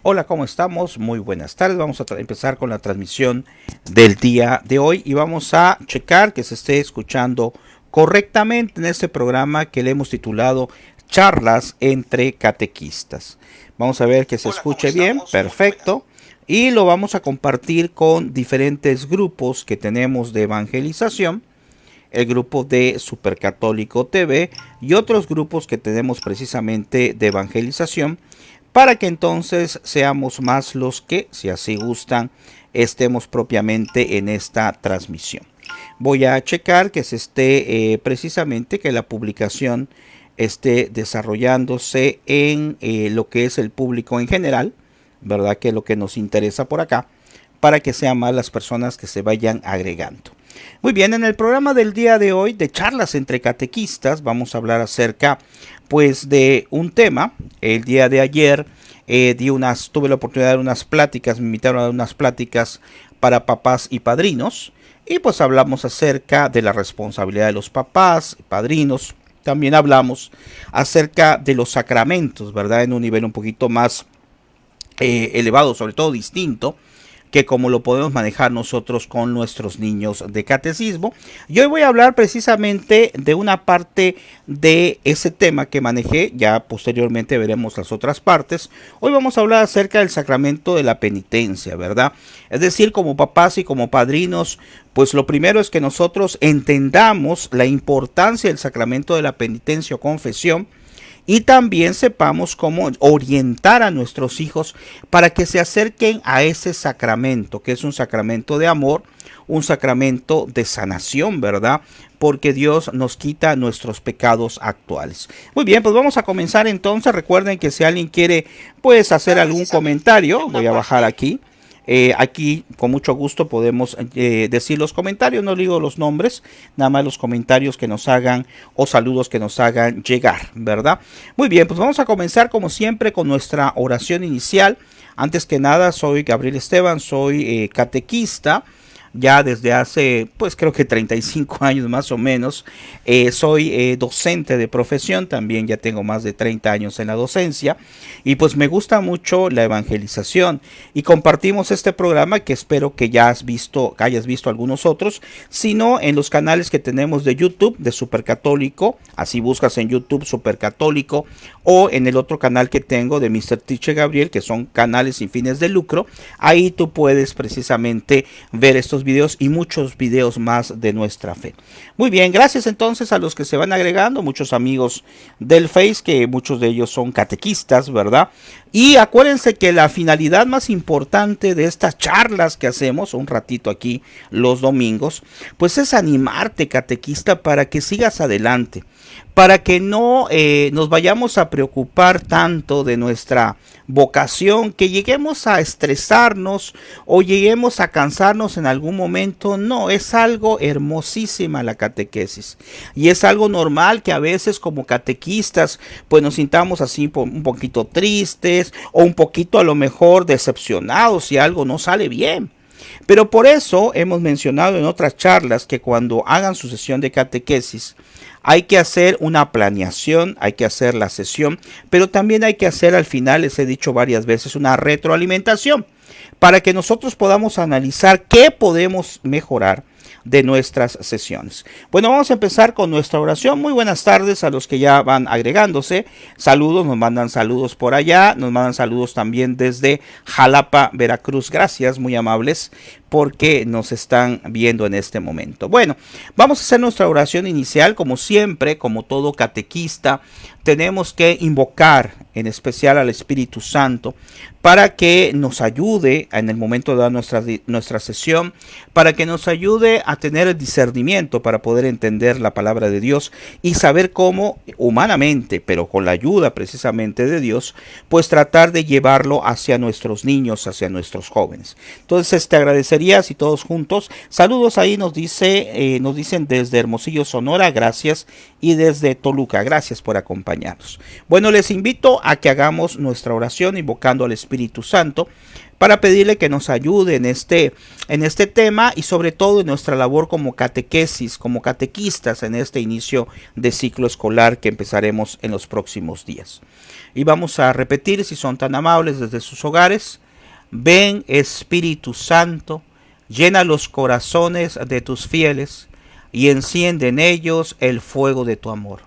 Hola, ¿cómo estamos? Muy buenas tardes. Vamos a empezar con la transmisión del día de hoy y vamos a checar que se esté escuchando correctamente en este programa que le hemos titulado Charlas entre Catequistas. Vamos a ver que se escuche bien, perfecto. Y lo vamos a compartir con diferentes grupos que tenemos de evangelización. El grupo de Supercatólico TV y otros grupos que tenemos precisamente de evangelización, para que entonces seamos más los que, si así gustan, estemos propiamente en esta transmisión. Voy a checar que se esté precisamente que la publicación esté desarrollándose en lo que es el público en general, ¿verdad? Que es lo que nos interesa por acá, para que sean más las personas que se vayan agregando. Muy bien, en el programa del día de hoy de charlas entre catequistas vamos a hablar acerca pues de un tema. El día de ayer tuve la oportunidad de dar unas pláticas, me invitaron a dar unas pláticas para papás y padrinos y pues hablamos acerca de la responsabilidad de los papás y padrinos. También hablamos acerca de los sacramentos, ¿verdad? En un nivel un poquito más elevado, sobre todo distinto que como lo podemos manejar nosotros con nuestros niños de catecismo. Y hoy voy a hablar precisamente de una parte de ese tema que manejé, ya posteriormente veremos las otras partes. Hoy vamos a hablar acerca del sacramento de la penitencia, ¿verdad? Es decir, como papás y como padrinos, pues lo primero es que nosotros entendamos la importancia del sacramento de la penitencia o confesión, y también sepamos cómo orientar a nuestros hijos para que se acerquen a ese sacramento, que es un sacramento de amor, un sacramento de sanación, ¿verdad? Porque Dios nos quita nuestros pecados actuales. Muy bien, pues vamos a comenzar entonces. Recuerden que si alguien quiere pues hacer algún comentario, voy a bajar aquí. Aquí con mucho gusto podemos decir los comentarios, no digo los nombres, nada más los comentarios que nos hagan o saludos que nos hagan llegar, ¿verdad? Muy bien, pues vamos a comenzar como siempre con nuestra oración inicial. Antes que nada, soy Gabriel Esteban, soy catequista. Ya desde hace, pues creo que 35 años más o menos, soy docente de profesión, también ya tengo más de 30 años en la docencia y pues me gusta mucho la evangelización y compartimos este programa que espero que ya hayas visto algunos otros, sino en los canales que tenemos de YouTube de Supercatólico, así buscas en YouTube Supercatólico o en el otro canal que tengo de Mr. Teacher Gabriel, que son canales sin fines de lucro. Ahí tú puedes precisamente ver estos videos y muchos videos más de nuestra fe. Muy bien, gracias entonces a los que se van agregando, muchos amigos del Face, que muchos de ellos son catequistas, ¿verdad? Y acuérdense que la finalidad más importante de estas charlas que hacemos un ratito aquí los domingos, pues es animarte, catequista, para que sigas adelante, para que no nos vayamos a preocupar tanto de nuestra vocación, que lleguemos a estresarnos o lleguemos a cansarnos en algún momento. No, es algo hermosísima la catequesis y es algo normal que a veces como catequistas pues nos sintamos así un poquito tristes o un poquito a lo mejor decepcionados si algo no sale bien. Pero por eso hemos mencionado en otras charlas que cuando hagan su sesión de catequesis hay que hacer una planeación, hay que hacer la sesión, pero también hay que hacer al final, les he dicho varias veces, una retroalimentación para que nosotros podamos analizar qué podemos mejorar de nuestras sesiones. Bueno, vamos a empezar con nuestra oración. Muy buenas tardes a los que ya van agregándose. Saludos, nos mandan saludos por allá, nos mandan saludos también desde Jalapa, Veracruz. Gracias, muy amables, porque nos están viendo en este momento. Bueno, vamos a hacer nuestra oración inicial. Como siempre, como todo catequista, tenemos que invocar en especial al Espíritu Santo para que nos ayude en el momento de dar nuestra sesión, para que nos ayude a tener el discernimiento para poder entender la palabra de Dios y saber cómo humanamente, pero con la ayuda precisamente de Dios, pues tratar de llevarlo hacia nuestros niños, hacia nuestros jóvenes. Entonces te agradecería si todos juntos, saludos ahí nos dicen desde Hermosillo, Sonora, gracias y desde Toluca. Gracias por acompañarnos. Bueno, les invito a que hagamos nuestra oración invocando al Espíritu Santo para pedirle que nos ayude en este tema y sobre todo en nuestra labor como catequesis, como catequistas en este inicio de ciclo escolar que empezaremos en los próximos días. Y vamos a repetir, si son tan amables, desde sus hogares: ven Espíritu Santo, llena los corazones de tus fieles y enciende en ellos el fuego de tu amor.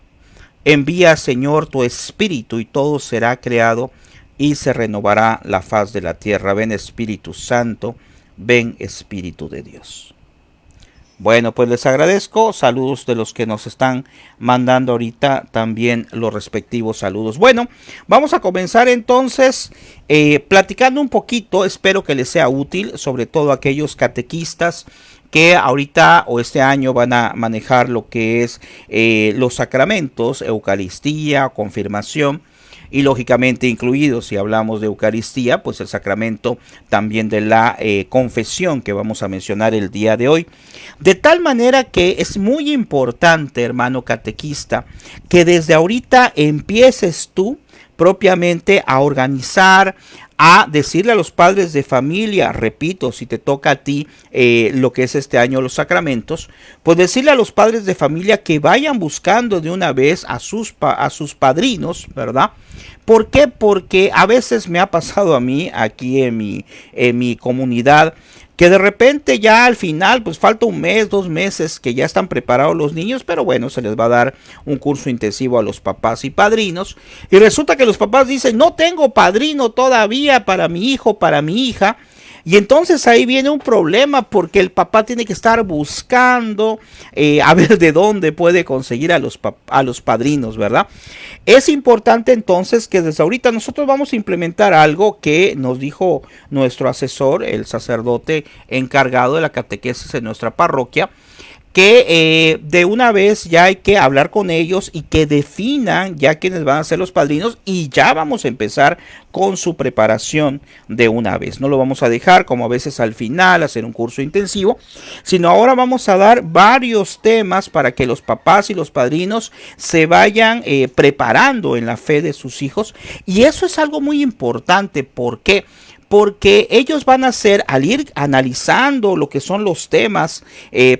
Envía, Señor, tu Espíritu y todo será creado y se renovará la faz de la tierra. Ven Espíritu Santo, ven Espíritu de Dios. Bueno, pues les agradezco. Saludos de los que nos están mandando ahorita también los respectivos saludos. Bueno, vamos a comenzar entonces platicando un poquito. Espero que les sea útil, sobre todo a aquellos catequistas que ahorita o este año van a manejar lo que es los sacramentos, Eucaristía, confirmación. Y lógicamente incluidos, si hablamos de Eucaristía, pues el sacramento también de la confesión que vamos a mencionar el día de hoy. De tal manera que es muy importante, hermano catequista, que desde ahorita empieces tú propiamente a organizar, a decirle a los padres de familia, repito, si te toca a ti lo que es este año los sacramentos, pues decirle a los padres de familia que vayan buscando de una vez a sus padrinos, ¿verdad? ¿Por qué? Porque a veces me ha pasado a mí aquí en mi comunidad que de repente ya al final pues falta un mes, 2 meses que ya están preparados los niños, pero bueno, se les va a dar un curso intensivo a los papás y padrinos y resulta que los papás dicen: no tengo padrino todavía para mi hijo, para mi hija. Y entonces ahí viene un problema porque el papá tiene que estar buscando a ver de dónde puede conseguir a los padrinos, ¿verdad? Es importante entonces que desde ahorita nosotros vamos a implementar algo que nos dijo nuestro asesor, el sacerdote encargado de la catequesis en nuestra parroquia, que de una vez ya hay que hablar con ellos y que definan ya quiénes van a ser los padrinos y ya vamos a empezar con su preparación de una vez. No lo vamos a dejar como a veces al final hacer un curso intensivo, sino ahora vamos a dar varios temas para que los papás y los padrinos se vayan preparando en la fe de sus hijos, y eso es algo muy importante. ¿Por qué? Porque ellos van a hacer, al ir analizando lo que son los temas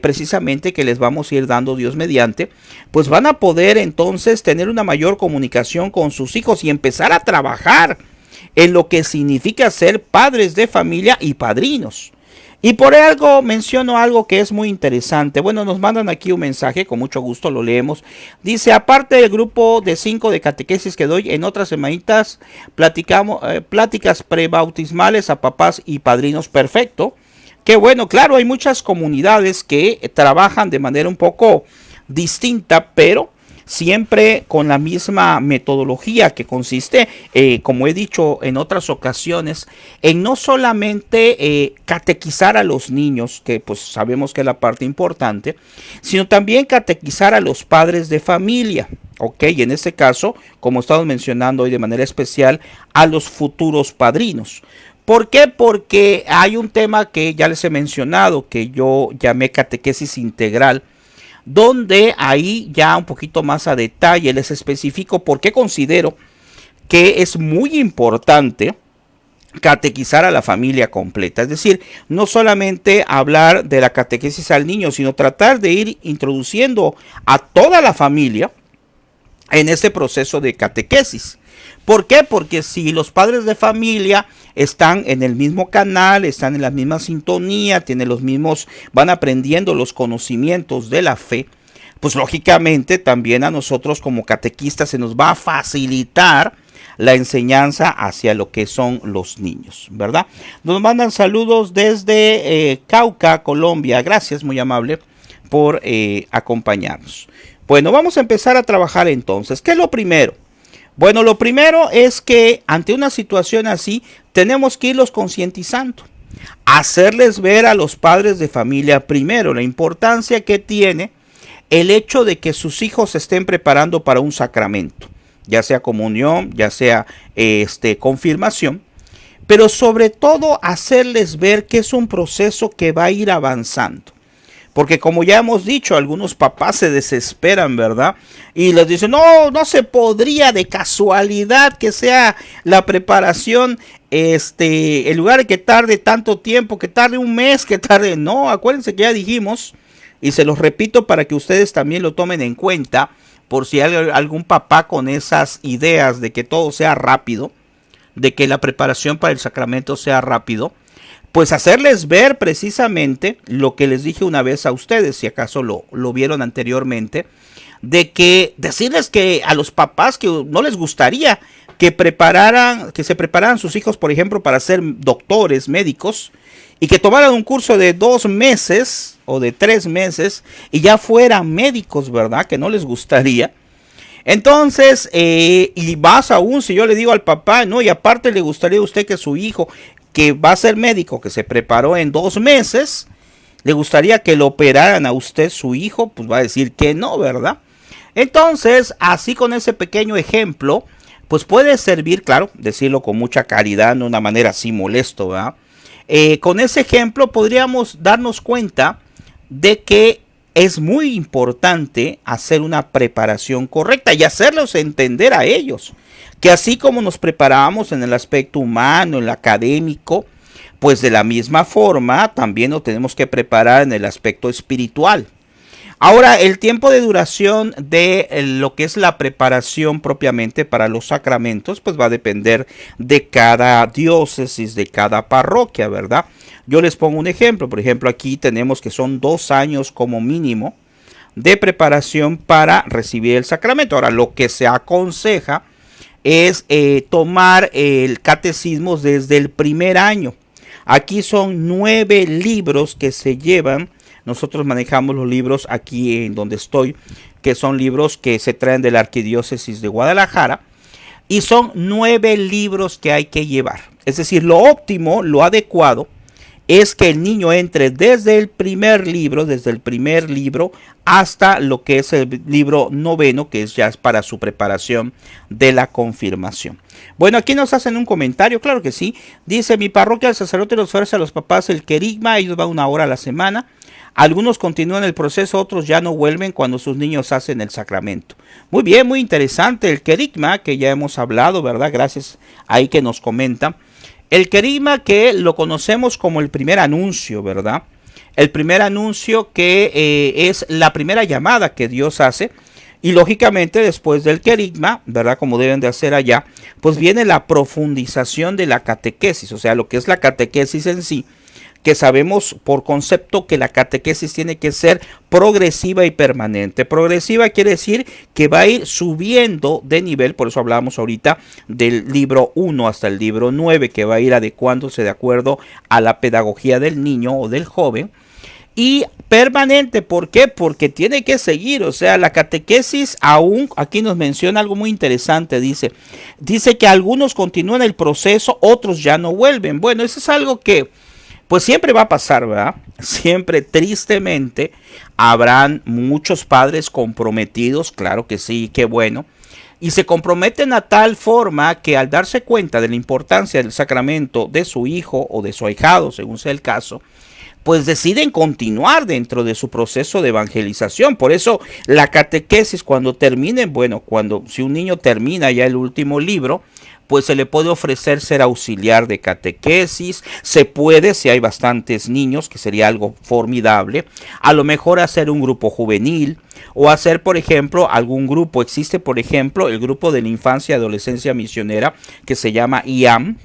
precisamente que les vamos a ir dando Dios mediante, pues van a poder entonces tener una mayor comunicación con sus hijos y empezar a trabajar en lo que significa ser padres de familia y padrinos. Y por algo menciono algo que es muy interesante. Bueno, nos mandan aquí un mensaje, con mucho gusto lo leemos. Dice: aparte del grupo de 5 de catequesis que doy, en otras semanitas platicamos pláticas prebautismales a papás y padrinos. Perfecto. Qué bueno, claro, hay muchas comunidades que trabajan de manera un poco distinta, pero siempre con la misma metodología, que consiste, como he dicho en otras ocasiones, en no solamente catequizar a los niños, que pues sabemos que es la parte importante, sino también catequizar a los padres de familia. Ok, y en este caso, como estamos mencionando hoy de manera especial, a los futuros padrinos. ¿Por qué? Porque hay un tema que ya les he mencionado, que yo llamé catequesis integral, donde ahí ya un poquito más a detalle les especifico por qué considero que es muy importante catequizar a la familia completa. Es decir, no solamente hablar de la catequesis al niño, sino tratar de ir introduciendo a toda la familia en este proceso de catequesis. ¿Por qué? Porque si los padres de familia están en el mismo canal, están en la misma sintonía, tienen los mismos, van aprendiendo los conocimientos de la fe, pues lógicamente también a nosotros como catequistas se nos va a facilitar la enseñanza hacia lo que son los niños, ¿verdad? Nos mandan saludos desde Cauca, Colombia. Gracias, muy amable por acompañarnos. Bueno, vamos a empezar a trabajar entonces. ¿Qué es lo primero? Bueno, lo primero es que ante una situación así tenemos que irlos concientizando, hacerles ver a los padres de familia primero la importancia que tiene el hecho de que sus hijos se estén preparando para un sacramento, ya sea comunión, ya sea confirmación, pero sobre todo hacerles ver que es un proceso que va a ir avanzando. Porque como ya hemos dicho, algunos papás se desesperan, ¿verdad? Y les dicen, no, no se podría de casualidad que sea la preparación, en lugar de que tarde tanto tiempo, que tarde un mes, que tarde... No, acuérdense que ya dijimos, y se los repito para que ustedes también lo tomen en cuenta, por si hay algún papá con esas ideas de que todo sea rápido, de que la preparación para el sacramento sea rápido, pues hacerles ver precisamente lo que les dije una vez a ustedes, si acaso lo vieron anteriormente, de que decirles que a los papás que no les gustaría que se prepararan sus hijos, por ejemplo, para ser doctores, médicos, y que tomaran un curso de 2 meses o de 3 meses y ya fueran médicos, ¿verdad? Que no les gustaría. Entonces, y más aún, si yo le digo al papá, no, y aparte le gustaría a usted que su hijo, que va a ser médico, que se preparó en 2 meses, le gustaría que lo operaran a usted, su hijo, pues va a decir que no, ¿verdad? Entonces, así con ese pequeño ejemplo, pues puede servir, claro, decirlo con mucha caridad, no de una manera así molesto, ¿verdad? Con ese ejemplo podríamos darnos cuenta de que es muy importante hacer una preparación correcta y hacerlos entender a ellos que así como nos preparamos en el aspecto humano, en el académico, pues de la misma forma también nos tenemos que preparar en el aspecto espiritual. Ahora, el tiempo de duración de lo que es la preparación propiamente para los sacramentos, pues va a depender de cada diócesis, de cada parroquia, ¿verdad? Yo les pongo un ejemplo. Por ejemplo, aquí tenemos que son 2 años como mínimo de preparación para recibir el sacramento. Ahora, lo que se aconseja es tomar el catecismo desde el primer año. Aquí son 9 libros que se llevan. Nosotros manejamos los libros aquí en donde estoy, que son libros que se traen de la Arquidiócesis de Guadalajara. Y son 9 libros que hay que llevar. Es decir, lo óptimo, lo adecuado, es que el niño entre desde el primer libro hasta lo que es el libro 9, que es ya para su preparación de la confirmación. Bueno, aquí nos hacen un comentario, claro que sí. Dice, mi parroquia, el sacerdote los ofrece a los papás el querigma, ellos van 1 hora a la semana. Algunos continúan el proceso, otros ya no vuelven cuando sus niños hacen el sacramento. Muy bien, muy interesante el querigma, que ya hemos hablado, ¿verdad? Gracias ahí que nos comenta. El querigma, que lo conocemos como el primer anuncio, ¿verdad? El primer anuncio que es la primera llamada que Dios hace. Y lógicamente después del querigma, ¿verdad? Como deben de hacer allá, pues viene la profundización de la catequesis, o sea, lo que es la catequesis en sí, que sabemos por concepto que la catequesis tiene que ser progresiva y permanente. Progresiva quiere decir que va a ir subiendo de nivel, por eso hablábamos ahorita del libro 1 hasta el libro 9, que va a ir adecuándose de acuerdo a la pedagogía del niño o del joven. Y permanente, ¿por qué? Porque tiene que seguir, o sea, la catequesis aún, aquí nos menciona algo muy interesante, dice que algunos continúan el proceso, otros ya no vuelven. Bueno, eso es algo que pues siempre va a pasar, ¿verdad? Siempre, tristemente, habrán muchos padres comprometidos, claro que sí, qué bueno, y se comprometen a tal forma que al darse cuenta de la importancia del sacramento de su hijo o de su ahijado, según sea el caso, pues deciden continuar dentro de su proceso de evangelización. Por eso la catequesis cuando termine, bueno, si un niño termina ya el último libro, pues se le puede ofrecer ser auxiliar de catequesis, se puede, si hay bastantes niños, que sería algo formidable, a lo mejor hacer un grupo juvenil, o hacer, por ejemplo, algún grupo. Existe, por ejemplo, el grupo de la infancia y adolescencia misionera, que se llama IAM,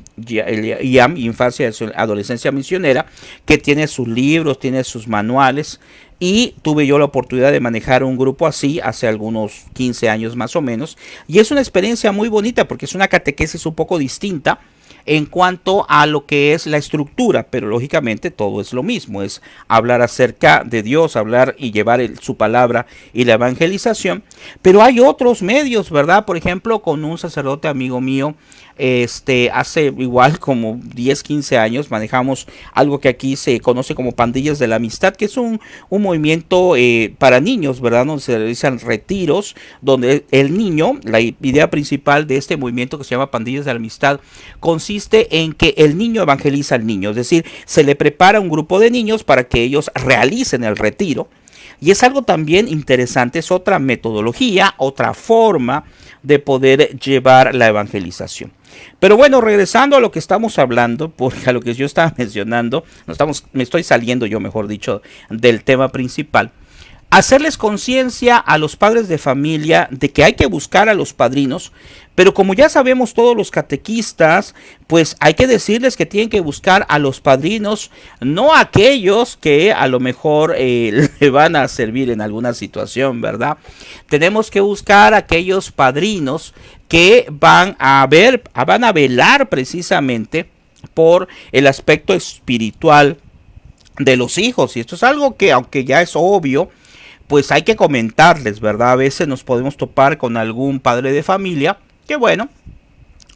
Infancia y Adolescencia Misionera, que tiene sus libros, tiene sus manuales, y tuve yo la oportunidad de manejar un grupo así hace algunos 15 años más o menos, y es una experiencia muy bonita porque es una catequesis un poco distinta en cuanto a lo que es la estructura, pero lógicamente todo es lo mismo, es hablar acerca de Dios, hablar y llevar su palabra y la evangelización. Pero hay otros medios, ¿verdad? Por ejemplo, con un sacerdote amigo mío, hace igual como 10, 15 años manejamos algo que aquí se conoce como Pandillas de la Amistad, que es un movimiento para niños, ¿verdad? Donde se realizan retiros, donde el niño, la idea principal de este movimiento que se llama Pandillas de la Amistad, consiste consiste en que el niño evangeliza al niño, es decir, se le prepara un grupo de niños para que ellos realicen el retiro. Y es algo también interesante, es otra metodología, otra forma de poder llevar la evangelización. Pero bueno, regresando a lo que estamos hablando, porque a lo que yo estaba mencionando, me estoy saliendo yo, mejor dicho, del tema principal. Hacerles conciencia a los padres de familia de que hay que buscar a los padrinos, pero como ya sabemos todos los catequistas, pues hay que decirles que tienen que buscar a los padrinos, no a aquellos que a lo mejor le van a servir en alguna situación, ¿verdad? Tenemos que buscar a aquellos padrinos que van a velar precisamente por el aspecto espiritual de los hijos. Y esto es algo que, aunque ya es obvio, pues hay que comentarles, ¿verdad? A veces nos podemos topar con algún padre de familia que, bueno,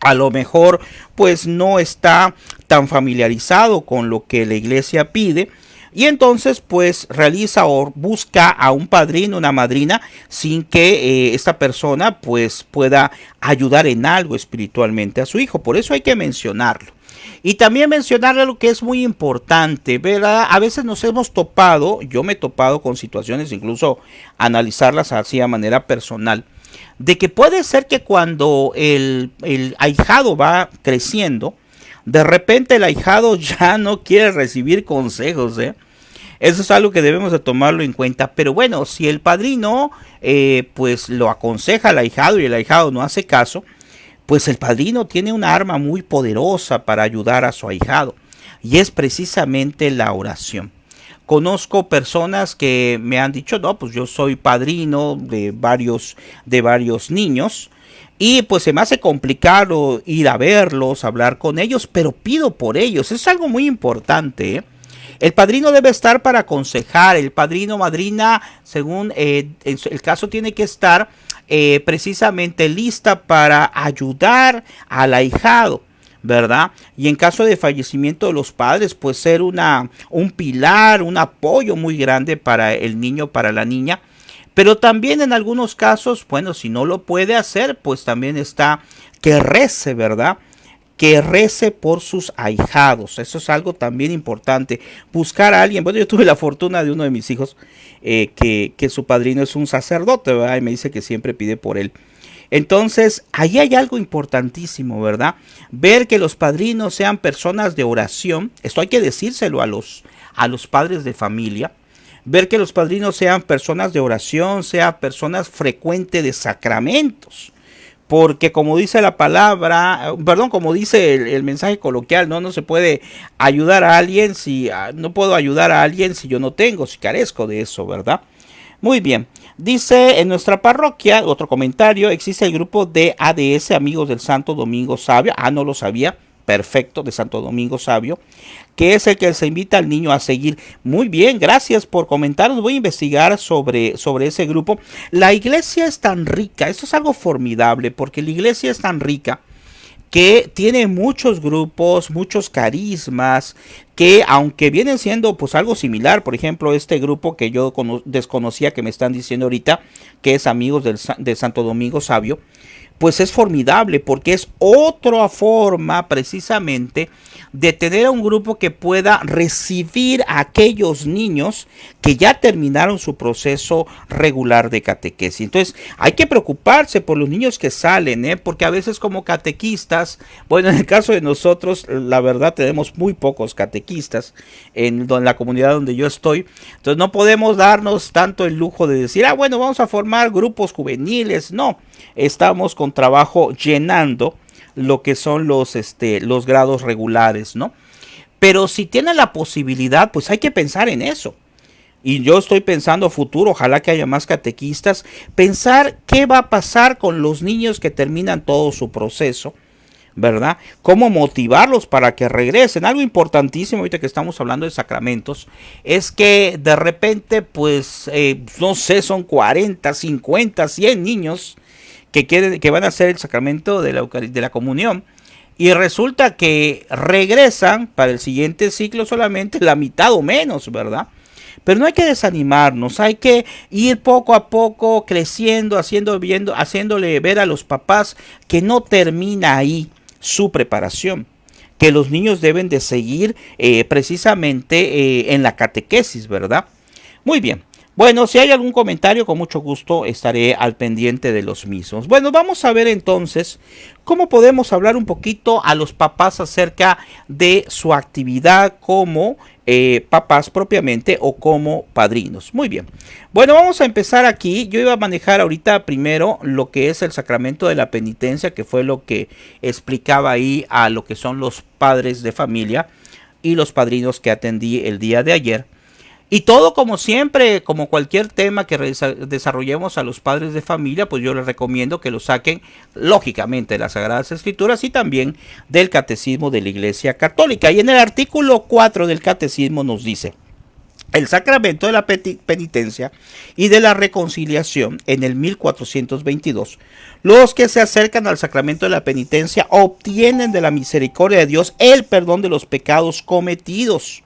a lo mejor pues no está tan familiarizado con lo que la iglesia pide, y entonces pues realiza o busca a un padrino, una madrina, sin que esta persona pues pueda ayudar en algo espiritualmente a su hijo. Por eso hay que mencionarlo. Y también mencionarle lo que es muy importante, ¿verdad? A veces nos hemos topado, yo me he topado con situaciones, incluso analizarlas así a manera personal, de que puede ser que cuando el ahijado va creciendo, de repente el ahijado ya no quiere recibir consejos, ¿eh? Eso es algo que debemos de tomarlo en cuenta. Pero bueno, si el padrino pues lo aconseja al ahijado y el ahijado no hace caso, pues el padrino tiene una arma muy poderosa para ayudar a su ahijado, y es precisamente la oración. Conozco personas que me han dicho, no, pues yo soy padrino de varios niños, y pues se me hace complicado ir a verlos, hablar con ellos, pero pido por ellos. Eso es algo muy importante, ¿eh? El padrino debe estar para aconsejar, el padrino, madrina, según el caso, tiene que estar precisamente lista para ayudar al ahijado, ¿verdad? Y en caso de fallecimiento de los padres, pues ser un pilar, un apoyo muy grande para el niño, para la niña. Pero también en algunos casos, bueno, si no lo puede hacer, pues también está que rece, ¿verdad? Que rece por sus ahijados. Eso es algo también importante. Buscar a alguien. Bueno, yo tuve la fortuna de uno de mis hijos que su padrino es un sacerdote, ¿verdad? Y me dice que siempre pide por él. Entonces, ahí hay algo importantísimo, ¿verdad? Ver que los padrinos sean personas de oración. Esto hay que decírselo a los padres de familia. Ver que los padrinos sean personas de oración, sean personas frecuentes de sacramentos. Porque como dice la palabra, perdón, como dice el mensaje coloquial, no se puede ayudar a alguien si no puedo ayudar a alguien si yo no tengo, si carezco de eso, ¿verdad? Muy bien. Dice en nuestra parroquia, otro comentario, existe el grupo de ADS, Amigos del Santo Domingo Sabio. No lo sabía. Perfecto, de Santo Domingo Sabio, que es el que se invita al niño a seguir. Muy bien, gracias por comentarnos. Voy a investigar sobre ese grupo. La iglesia es tan rica, esto es algo formidable, porque la iglesia es tan rica que tiene muchos grupos, muchos carismas, que aunque vienen siendo pues algo similar, por ejemplo, este grupo que yo desconocía, que me están diciendo ahorita, que es Amigos de Santo Domingo Sabio, pues es formidable, porque es otra forma precisamente de tener a un grupo que pueda recibir a aquellos niños que ya terminaron su proceso regular de catequesis. Entonces hay que preocuparse por los niños que salen, porque a veces como catequistas, bueno, en el caso de nosotros, la verdad tenemos muy pocos catequistas en la comunidad donde yo estoy. Entonces no podemos darnos tanto el lujo de decir, bueno, vamos a formar grupos juveniles. No, estamos con trabajo llenando lo que son los grados regulares, ¿no? Pero si tienen la posibilidad, pues hay que pensar en eso. Y yo estoy pensando a futuro, ojalá que haya más catequistas, pensar qué va a pasar con los niños que terminan todo su proceso, ¿verdad? Cómo motivarlos para que regresen. Algo importantísimo, ahorita que estamos hablando de sacramentos, es que de repente, pues, no sé, son 40, 50, 100 niños que van a hacer el sacramento de la comunión, y resulta que regresan para el siguiente ciclo solamente la mitad o menos, ¿verdad? Pero no hay que desanimarnos, hay que ir poco a poco creciendo, haciéndole ver a los papás que no termina ahí su preparación. que los niños deben de seguir precisamente en la catequesis, ¿verdad? Muy bien. Bueno, si hay algún comentario, con mucho gusto estaré al pendiente de los mismos. Bueno, vamos a ver entonces cómo podemos hablar un poquito a los papás acerca de su actividad como papás propiamente o como padrinos. Muy bien. Bueno, vamos a empezar aquí. Yo iba a manejar ahorita primero lo que es el sacramento de la penitencia, que fue lo que explicaba ahí a lo que son los padres de familia y los padrinos que atendí el día de ayer. Y todo como siempre, como cualquier tema que desarrollemos a los padres de familia, pues yo les recomiendo que lo saquen lógicamente de las Sagradas Escrituras y también del Catecismo de la Iglesia Católica. Y en el artículo 4 del Catecismo nos dice: el sacramento de la penitencia y de la reconciliación en el 1422. Los que se acercan al sacramento de la penitencia obtienen de la misericordia de Dios el perdón de los pecados cometidos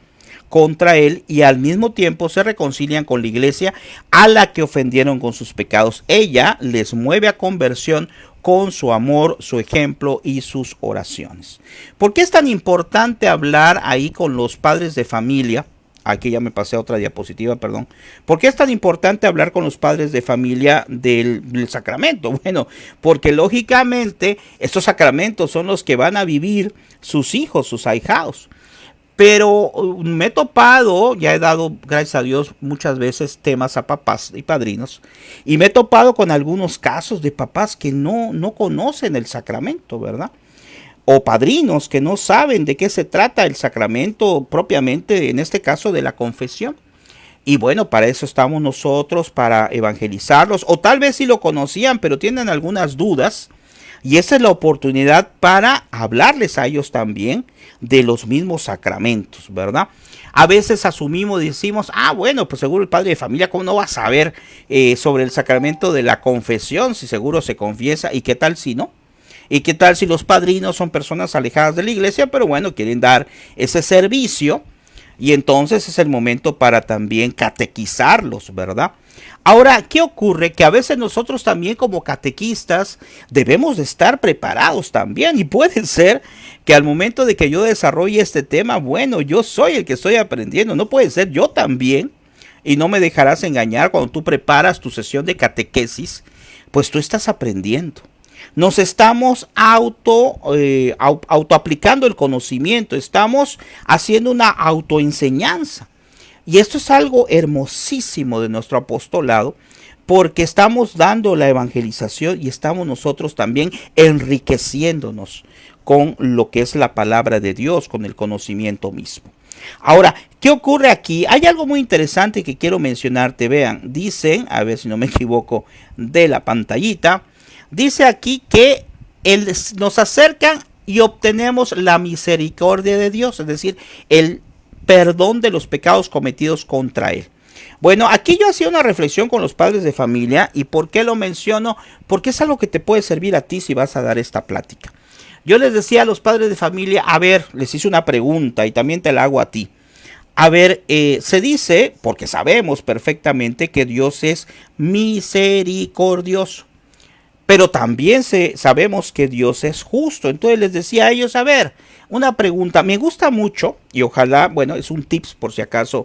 contra él y al mismo tiempo se reconcilian con la iglesia a la que ofendieron con sus pecados. Ella les mueve a conversión con su amor, su ejemplo y sus oraciones. ¿Por qué es tan importante hablar ahí con los padres de familia? Aquí ya me pasé a otra diapositiva, perdón. ¿Por qué es tan importante hablar con los padres de familia del sacramento? Bueno, porque lógicamente estos sacramentos son los que van a vivir sus hijos, sus ahijados. Pero me he topado, ya he dado, gracias a Dios, muchas veces temas a papás y padrinos, y me he topado con algunos casos de papás que no conocen el sacramento, ¿verdad? O padrinos que no saben de qué se trata el sacramento propiamente, en este caso de la confesión. Y bueno, para eso estamos nosotros, para evangelizarlos, o tal vez sí lo conocían, pero tienen algunas dudas. Y esa es la oportunidad para hablarles a ellos también de los mismos sacramentos, ¿verdad? A veces asumimos y decimos, bueno, pues seguro el padre de familia, ¿cómo no va a saber sobre el sacramento de la confesión? Si seguro se confiesa, ¿y qué tal si no? ¿Y qué tal si los padrinos son personas alejadas de la iglesia, pero bueno, quieren dar ese servicio? Y entonces es el momento para también catequizarlos, ¿verdad? Ahora, ¿qué ocurre? Que a veces nosotros también como catequistas debemos de estar preparados también. Y puede ser que al momento de que yo desarrolle este tema, bueno, yo soy el que estoy aprendiendo. No puede ser yo también. Y no me dejarás engañar, cuando tú preparas tu sesión de catequesis, pues tú estás aprendiendo. Nos estamos autoaplicando el conocimiento. Estamos haciendo una autoenseñanza. Y esto es algo hermosísimo de nuestro apostolado, porque estamos dando la evangelización y estamos nosotros también enriqueciéndonos con lo que es la palabra de Dios, con el conocimiento mismo. Ahora, ¿qué ocurre aquí? Hay algo muy interesante que quiero mencionarte. Vean, dicen, a ver si no me equivoco de la pantallita, dice aquí que nos acercan y obtenemos la misericordia de Dios, es decir, el perdón de los pecados cometidos contra él. Bueno, aquí yo hacía una reflexión con los padres de familia. ¿Y por qué lo menciono? Porque es algo que te puede servir a ti si vas a dar esta plática. Yo les decía a los padres de familia, a ver, les hice una pregunta y también te la hago a ti. A ver, se dice, porque sabemos perfectamente que Dios es misericordioso, pero también sabemos que Dios es justo. Entonces les decía a ellos, a ver, una pregunta, me gusta mucho y ojalá, bueno, es un tips por si acaso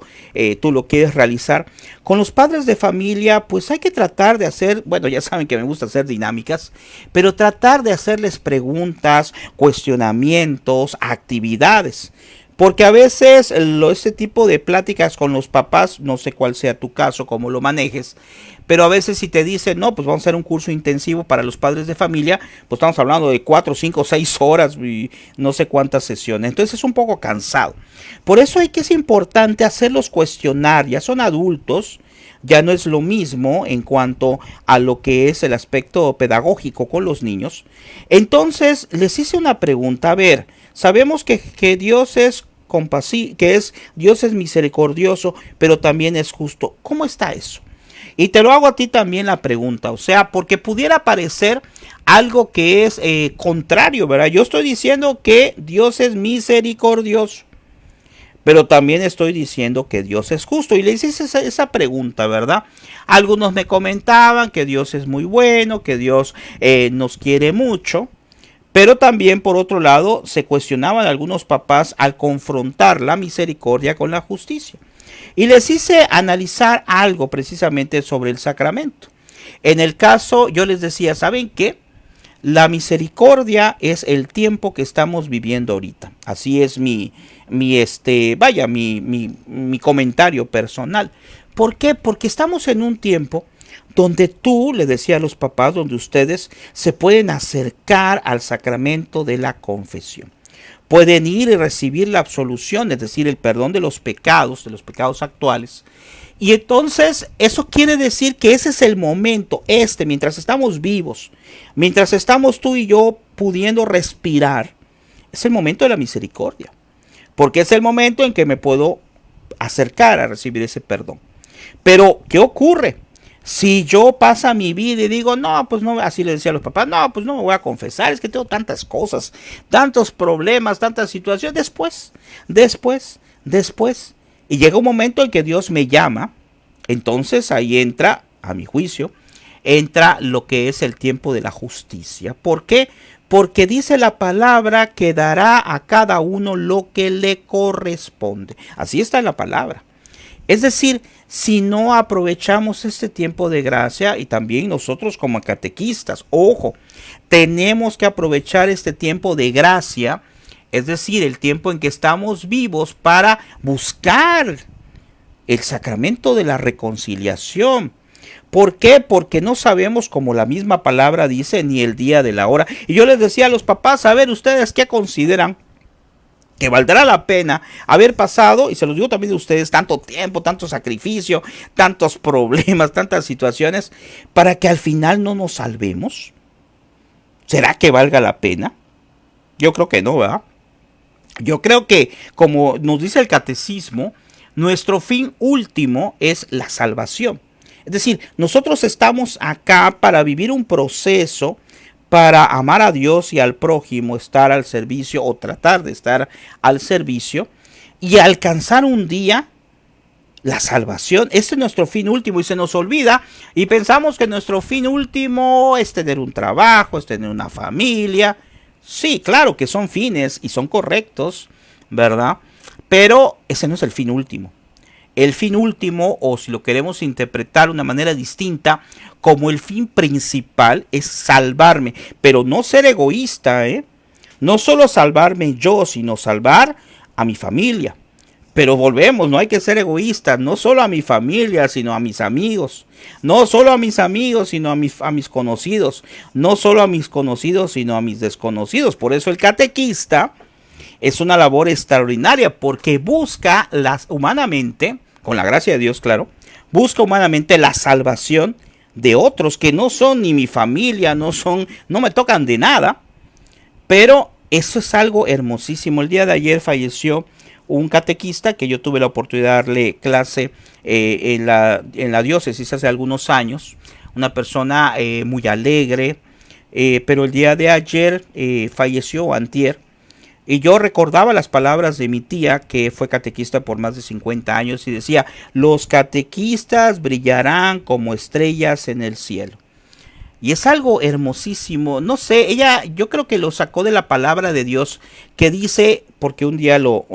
tú lo quieres realizar. Con los padres de familia, pues hay que tratar de hacer, bueno, ya saben que me gusta hacer dinámicas, pero tratar de hacerles preguntas, cuestionamientos, actividades. Porque a veces ese tipo de pláticas con los papás, no sé cuál sea tu caso, cómo lo manejes, pero a veces si te dicen, no, pues vamos a hacer un curso intensivo para los padres de familia, pues estamos hablando de 4, 5, 6 horas y no sé cuántas sesiones. Entonces es un poco cansado. Por eso es importante hacerlos cuestionar. Ya son adultos, ya no es lo mismo en cuanto a lo que es el aspecto pedagógico con los niños. Entonces les hice una pregunta. A ver, sabemos que Dios es compasivo, Dios es misericordioso, pero también es justo. ¿Cómo está eso? Y te lo hago a ti también la pregunta, o sea, porque pudiera parecer algo que es contrario, ¿verdad? Yo estoy diciendo que Dios es misericordioso, pero también estoy diciendo que Dios es justo. Y le hice esa pregunta, ¿verdad? Algunos me comentaban que Dios es muy bueno, que Dios nos quiere mucho. Pero también, por otro lado, se cuestionaban algunos papás al confrontar la misericordia con la justicia. Y les hice analizar algo precisamente sobre el sacramento. En el caso, yo les decía, ¿saben qué? La misericordia es el tiempo que estamos viviendo ahorita. Así es mi comentario personal. ¿Por qué? Porque estamos en un tiempo donde tú, le decía a los papás, donde ustedes se pueden acercar al sacramento de la confesión. Pueden ir y recibir la absolución, es decir, el perdón de los pecados actuales. Y entonces eso quiere decir que ese es el momento, mientras estamos vivos, mientras estamos tú y yo pudiendo respirar, es el momento de la misericordia. Porque es el momento en que me puedo acercar a recibir ese perdón. Pero, ¿qué ocurre? Si yo paso mi vida y digo, no, pues no, así le decía a los papás, no, pues no me voy a confesar, es que tengo tantas cosas, tantos problemas, tantas situaciones, después. Y llega un momento en que Dios me llama, entonces ahí entra, a mi juicio, entra lo que es el tiempo de la justicia. ¿Por qué? Porque dice la palabra que dará a cada uno lo que le corresponde. Así está en la palabra. Es decir, si no aprovechamos este tiempo de gracia, y también nosotros como catequistas, ojo, tenemos que aprovechar este tiempo de gracia, es decir, el tiempo en que estamos vivos para buscar el sacramento de la reconciliación. ¿Por qué? Porque no sabemos, como la misma palabra dice, ni el día de la hora. Y yo les decía a los papás, a ver, ¿ustedes qué consideran que valdrá la pena haber pasado, y se los digo también de ustedes, tanto tiempo, tanto sacrificio, tantos problemas, tantas situaciones, para que al final no nos salvemos? ¿Será que valga la pena? Yo creo que no, ¿verdad? Yo creo que, como nos dice el catecismo, nuestro fin último es la salvación. Es decir, nosotros estamos acá para vivir un proceso, para amar a Dios y al prójimo, estar al servicio o tratar de estar al servicio y alcanzar un día la salvación. Este es nuestro fin último y se nos olvida y pensamos que nuestro fin último es tener un trabajo, es tener una familia. Sí, claro que son fines y son correctos, ¿verdad? Pero ese no es el fin último. El fin último, o si lo queremos interpretar de una manera distinta, como el fin principal es salvarme, pero no ser egoísta, ¿eh? No solo salvarme yo, sino salvar a mi familia. Pero volvemos, no hay que ser egoístas, no solo a mi familia, sino a mis amigos. No solo a mis amigos, sino a mis conocidos. No solo a mis conocidos, sino a mis desconocidos. Por eso el catequista es una labor extraordinaria, porque busca humanamente, con la gracia de Dios, claro, busca humanamente la salvación de otros que no son ni mi familia, no me tocan de nada, pero eso es algo hermosísimo. El día de ayer falleció un catequista que yo tuve la oportunidad de darle clase en la diócesis hace algunos años, una persona muy alegre, pero el día de ayer falleció, antier. Y yo recordaba las palabras de mi tía, que fue catequista por más de 50 años, y decía, los catequistas brillarán como estrellas en el cielo. Y es algo hermosísimo. No sé, ella, yo creo que lo sacó de la palabra de Dios, que dice, porque un día lo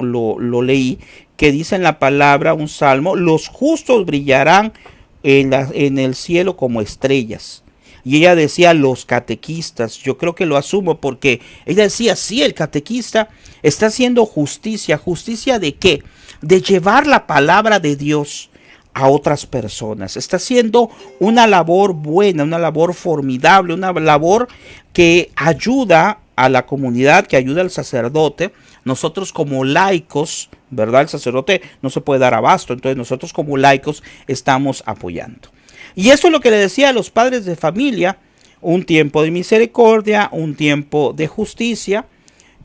leí, que dice en la palabra, un salmo, los justos brillarán en el cielo como estrellas. Y ella decía los catequistas. Yo creo que lo asumo porque ella decía, sí, el catequista está haciendo justicia. ¿Justicia de qué? De llevar la palabra de Dios a otras personas. Está haciendo una labor buena, una labor formidable, una labor que ayuda a la comunidad, que ayuda al sacerdote. Nosotros como laicos, ¿verdad? El sacerdote no se puede dar abasto, entonces nosotros como laicos estamos apoyando. Y eso es lo que le decía a los padres de familia, un tiempo de misericordia, un tiempo de justicia,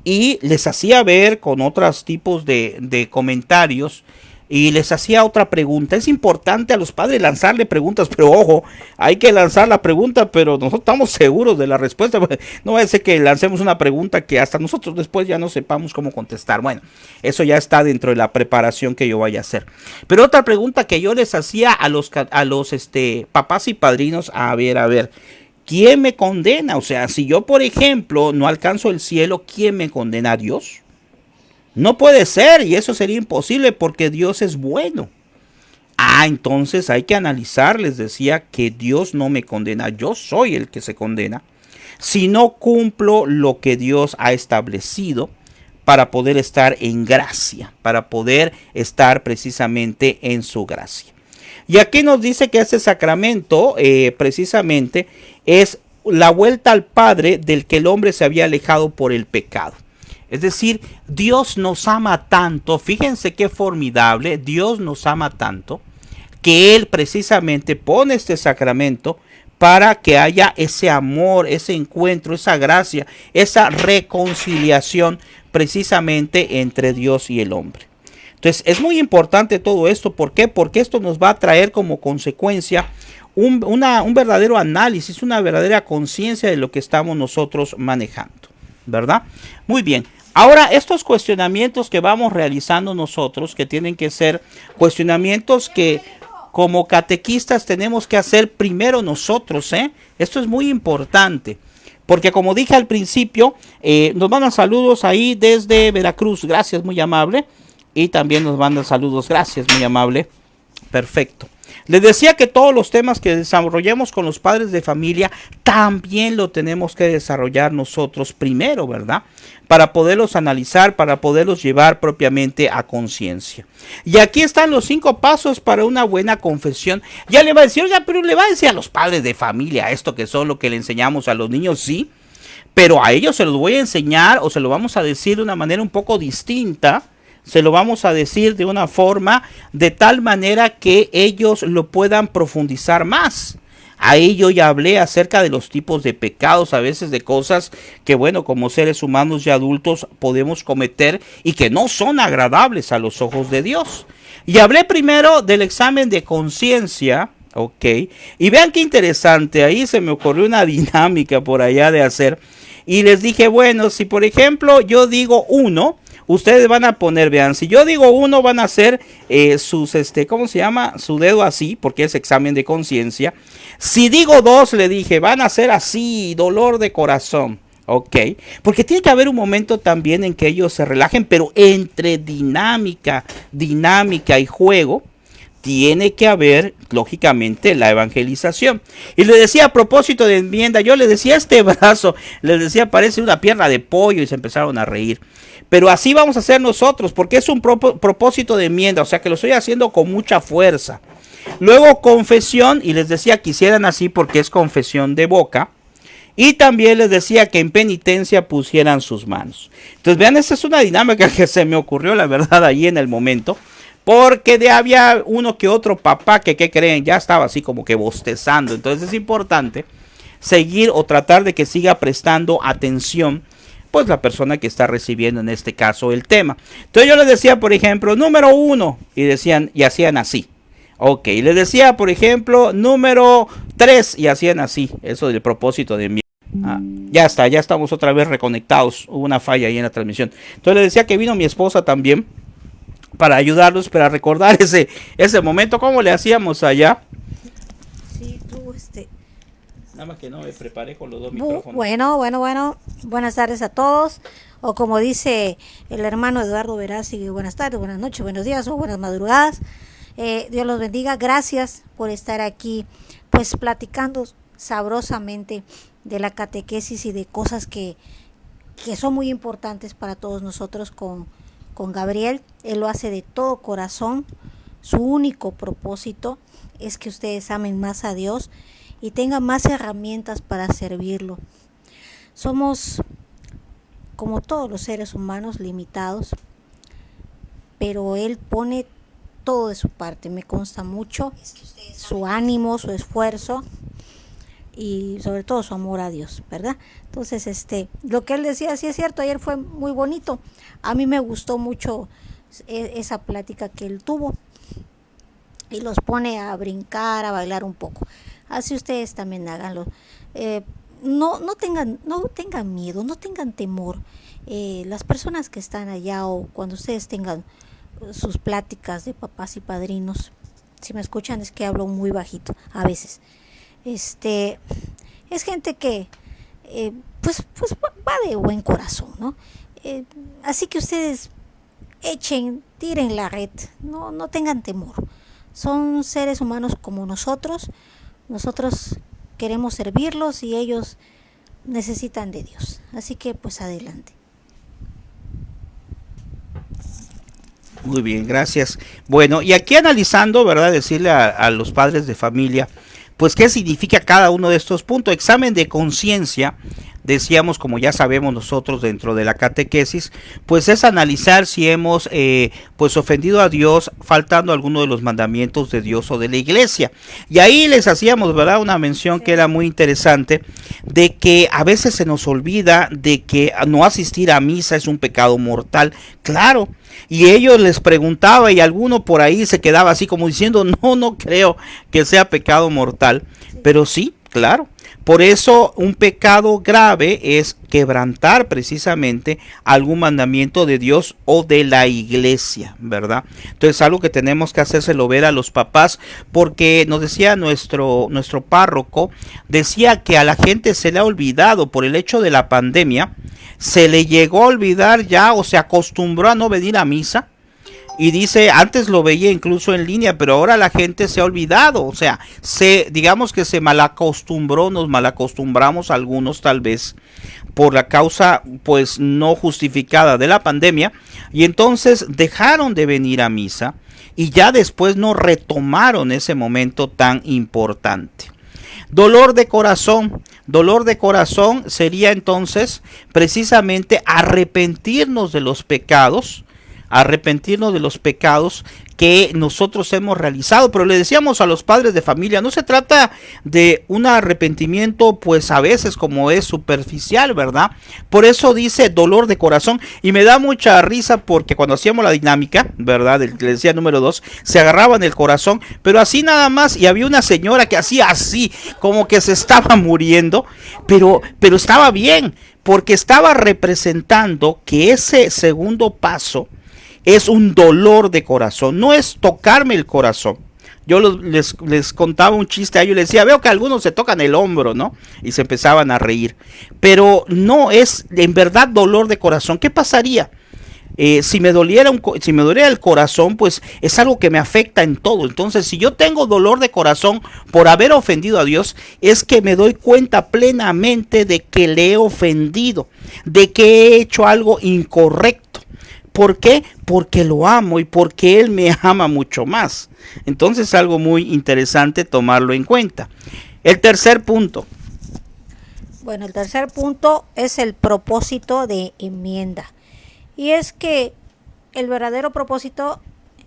y les hacía ver con otros tipos de comentarios, y les hacía otra pregunta. Es importante a los padres lanzarle preguntas, pero ojo, hay que lanzar la pregunta, pero nosotros estamos seguros de la respuesta. No va a ser que lancemos una pregunta que hasta nosotros después ya no sepamos cómo contestar. Bueno, eso ya está dentro de la preparación que yo vaya a hacer. Pero otra pregunta que yo les hacía a los papás y padrinos, a ver, ¿quién me condena? O sea, si yo, por ejemplo, no alcanzo el cielo, ¿quién me condena? ¿A Dios? No puede ser, y eso sería imposible porque Dios es bueno. Entonces hay que analizar, les decía, que Dios no me condena, yo soy el que se condena si no cumplo lo que Dios ha establecido para poder estar en gracia, para poder estar precisamente en su gracia. Y aquí nos dice que este sacramento precisamente es la vuelta al Padre del que el hombre se había alejado por el pecado. Es decir, Dios nos ama tanto, fíjense qué formidable, Dios nos ama tanto, que Él precisamente pone este sacramento para que haya ese amor, ese encuentro, esa gracia, esa reconciliación precisamente entre Dios y el hombre. Entonces es muy importante todo esto. ¿Por qué? Porque esto nos va a traer como consecuencia un verdadero análisis, una verdadera conciencia de lo que estamos nosotros manejando, ¿verdad? Muy bien. Ahora, estos cuestionamientos que vamos realizando nosotros, que tienen que ser cuestionamientos que como catequistas tenemos que hacer primero nosotros, ¿eh? Esto es muy importante, porque como dije al principio, nos mandan saludos ahí desde Veracruz, gracias, muy amable, y también nos mandan saludos, gracias, muy amable, perfecto. Les decía que todos los temas que desarrollemos con los padres de familia también lo tenemos que desarrollar nosotros primero, ¿verdad? Para poderlos analizar, para poderlos llevar propiamente a conciencia. Y aquí están los 5 pasos para una buena confesión. Ya le va a decir, oiga, pero le va a decir a los padres de familia esto que son lo que le enseñamos a los niños, sí, pero a ellos se los voy a enseñar o se lo vamos a decir de una manera un poco distinta. Se lo vamos a decir de una forma de tal manera que ellos lo puedan profundizar más. Ahí yo ya hablé acerca de los tipos de pecados, a veces de cosas que, bueno, como seres humanos y adultos podemos cometer y que no son agradables a los ojos de Dios. Y hablé primero del examen de conciencia, ok. Y vean qué interesante, ahí se me ocurrió una dinámica por allá de hacer. Y les dije, bueno, si por ejemplo yo digo 1, ustedes van a poner, vean, si yo digo 1 van a hacer sus, ¿cómo se llama? Su dedo así, porque es examen de conciencia. Si digo 2, le dije, van a hacer así, dolor de corazón. Ok, porque tiene que haber un momento también en que ellos se relajen, pero entre dinámica y juego, tiene que haber, lógicamente, la evangelización. Y le decía a propósito de enmienda, yo le decía este brazo, les decía parece una pierna de pollo y se empezaron a reír. Pero así vamos a hacer nosotros, porque es un propósito de enmienda, o sea que lo estoy haciendo con mucha fuerza. Luego confesión, y les decía que hicieran así porque es confesión de boca. Y también les decía que en penitencia pusieran sus manos. Entonces vean, esa es una dinámica que se me ocurrió, la verdad, ahí en el momento. Porque había uno que otro papá que, ¿qué creen? Ya estaba así como que bostezando. Entonces es importante seguir o tratar de que siga prestando atención, pues la persona que está recibiendo en este caso el tema. Entonces yo les decía, por ejemplo, número 1, y decían, y hacían así. Ok, les decía, por ejemplo, número 3, y hacían así. Eso del propósito de enviar. Ya está, ya estamos otra vez reconectados. Hubo una falla ahí en la transmisión. Entonces les decía que vino mi esposa también para ayudarnos, para recordar ese momento. ¿Cómo le hacíamos allá? Sí, tú, Nada más que no me preparé con los dos micrófonos. Bueno. Buenas tardes a todos. O como dice el hermano Eduardo Verástegui, buenas tardes, buenas noches, buenos días o buenas madrugadas. Dios los bendiga. Gracias por estar aquí, pues platicando sabrosamente de la catequesis y de cosas que son muy importantes para todos nosotros con Gabriel. Él lo hace de todo corazón. Su único propósito es que ustedes amen más a Dios y tengan más herramientas para servirlo. Somos, como todos los seres humanos, limitados, pero Él pone todo de su parte. Me consta mucho su ánimo, su esfuerzo y sobre todo su amor a Dios, ¿verdad? Entonces, lo que él decía, sí es cierto, ayer fue muy bonito. A mí me gustó mucho esa plática que él tuvo y los pone a brincar, a bailar un poco. Así ustedes también háganlo. No tengan miedo, no tengan temor. Las personas que están allá o cuando ustedes tengan sus pláticas de papás y padrinos, si me escuchan es que hablo muy bajito a veces. es gente que pues va de buen corazón, ¿no? Así que ustedes tiren la red, no tengan temor. Son seres humanos como nosotros queremos servirlos y ellos necesitan de Dios. Así que pues adelante. Muy bien, gracias. Bueno, y aquí analizando, ¿verdad? Decirle a los padres de familia, pues qué significa cada uno de estos puntos. Examen de conciencia, decíamos, como ya sabemos nosotros dentro de la catequesis, pues es analizar si hemos pues ofendido a Dios faltando alguno de los mandamientos de Dios o de la iglesia. Y ahí les hacíamos, ¿verdad?, una mención que era muy interesante, de que a veces se nos olvida de que no asistir a misa es un pecado mortal. Claro. Y ellos les preguntaba y alguno por ahí se quedaba así como diciendo, no creo que sea pecado mortal, pero sí, claro. Por eso un pecado grave es quebrantar precisamente algún mandamiento de Dios o de la iglesia, ¿verdad? Entonces algo que tenemos que hacérselo ver a los papás, porque nos decía nuestro párroco, decía que a la gente se le ha olvidado por el hecho de la pandemia, se le llegó a olvidar ya o se acostumbró a no venir a misa. Y dice, antes lo veía incluso en línea, pero ahora la gente se ha olvidado, o sea, digamos que se malacostumbró, nos malacostumbramos algunos tal vez por la causa pues no justificada de la pandemia, y entonces dejaron de venir a misa y ya después no retomaron ese momento tan importante. Dolor de corazón sería entonces precisamente arrepentirnos de los pecados que nosotros hemos realizado. Pero le decíamos a los padres de familia, no se trata de un arrepentimiento pues a veces como es superficial, ¿verdad? Por eso dice dolor de corazón, y me da mucha risa porque cuando hacíamos la dinámica, ¿verdad?, del que le decía número 2, se agarraban el corazón, pero así nada más, y había una señora que hacía así, como que se estaba muriendo, pero estaba bien, porque estaba representando que ese segundo paso es un dolor de corazón, no es tocarme el corazón. Yo les contaba un chiste a ellos, les decía, veo que algunos se tocan el hombro, ¿no? Y se empezaban a reír. Pero no es en verdad dolor de corazón. ¿Qué pasaría? Si me doliera el corazón, pues es algo que me afecta en todo. Entonces, si yo tengo dolor de corazón por haber ofendido a Dios, es que me doy cuenta plenamente de que le he ofendido, de que he hecho algo incorrecto. ¿Por qué? Porque lo amo y porque Él me ama mucho más. Entonces es algo muy interesante tomarlo en cuenta. El tercer punto. Bueno, el tercer punto es el propósito de enmienda. Y es que el verdadero propósito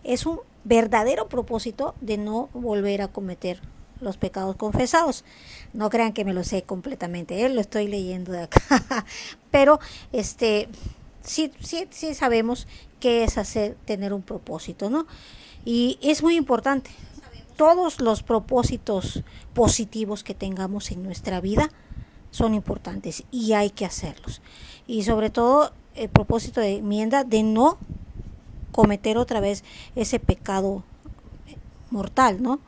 es un verdadero propósito de no volver a cometer los pecados confesados. No crean que me lo sé completamente, lo estoy leyendo de acá. Pero sí sabemos qué es tener un propósito, ¿no? Y es muy importante. Todos los propósitos positivos que tengamos en nuestra vida son importantes y hay que hacerlos. Y sobre todo el propósito de enmienda de no cometer otra vez ese pecado mortal, ¿no?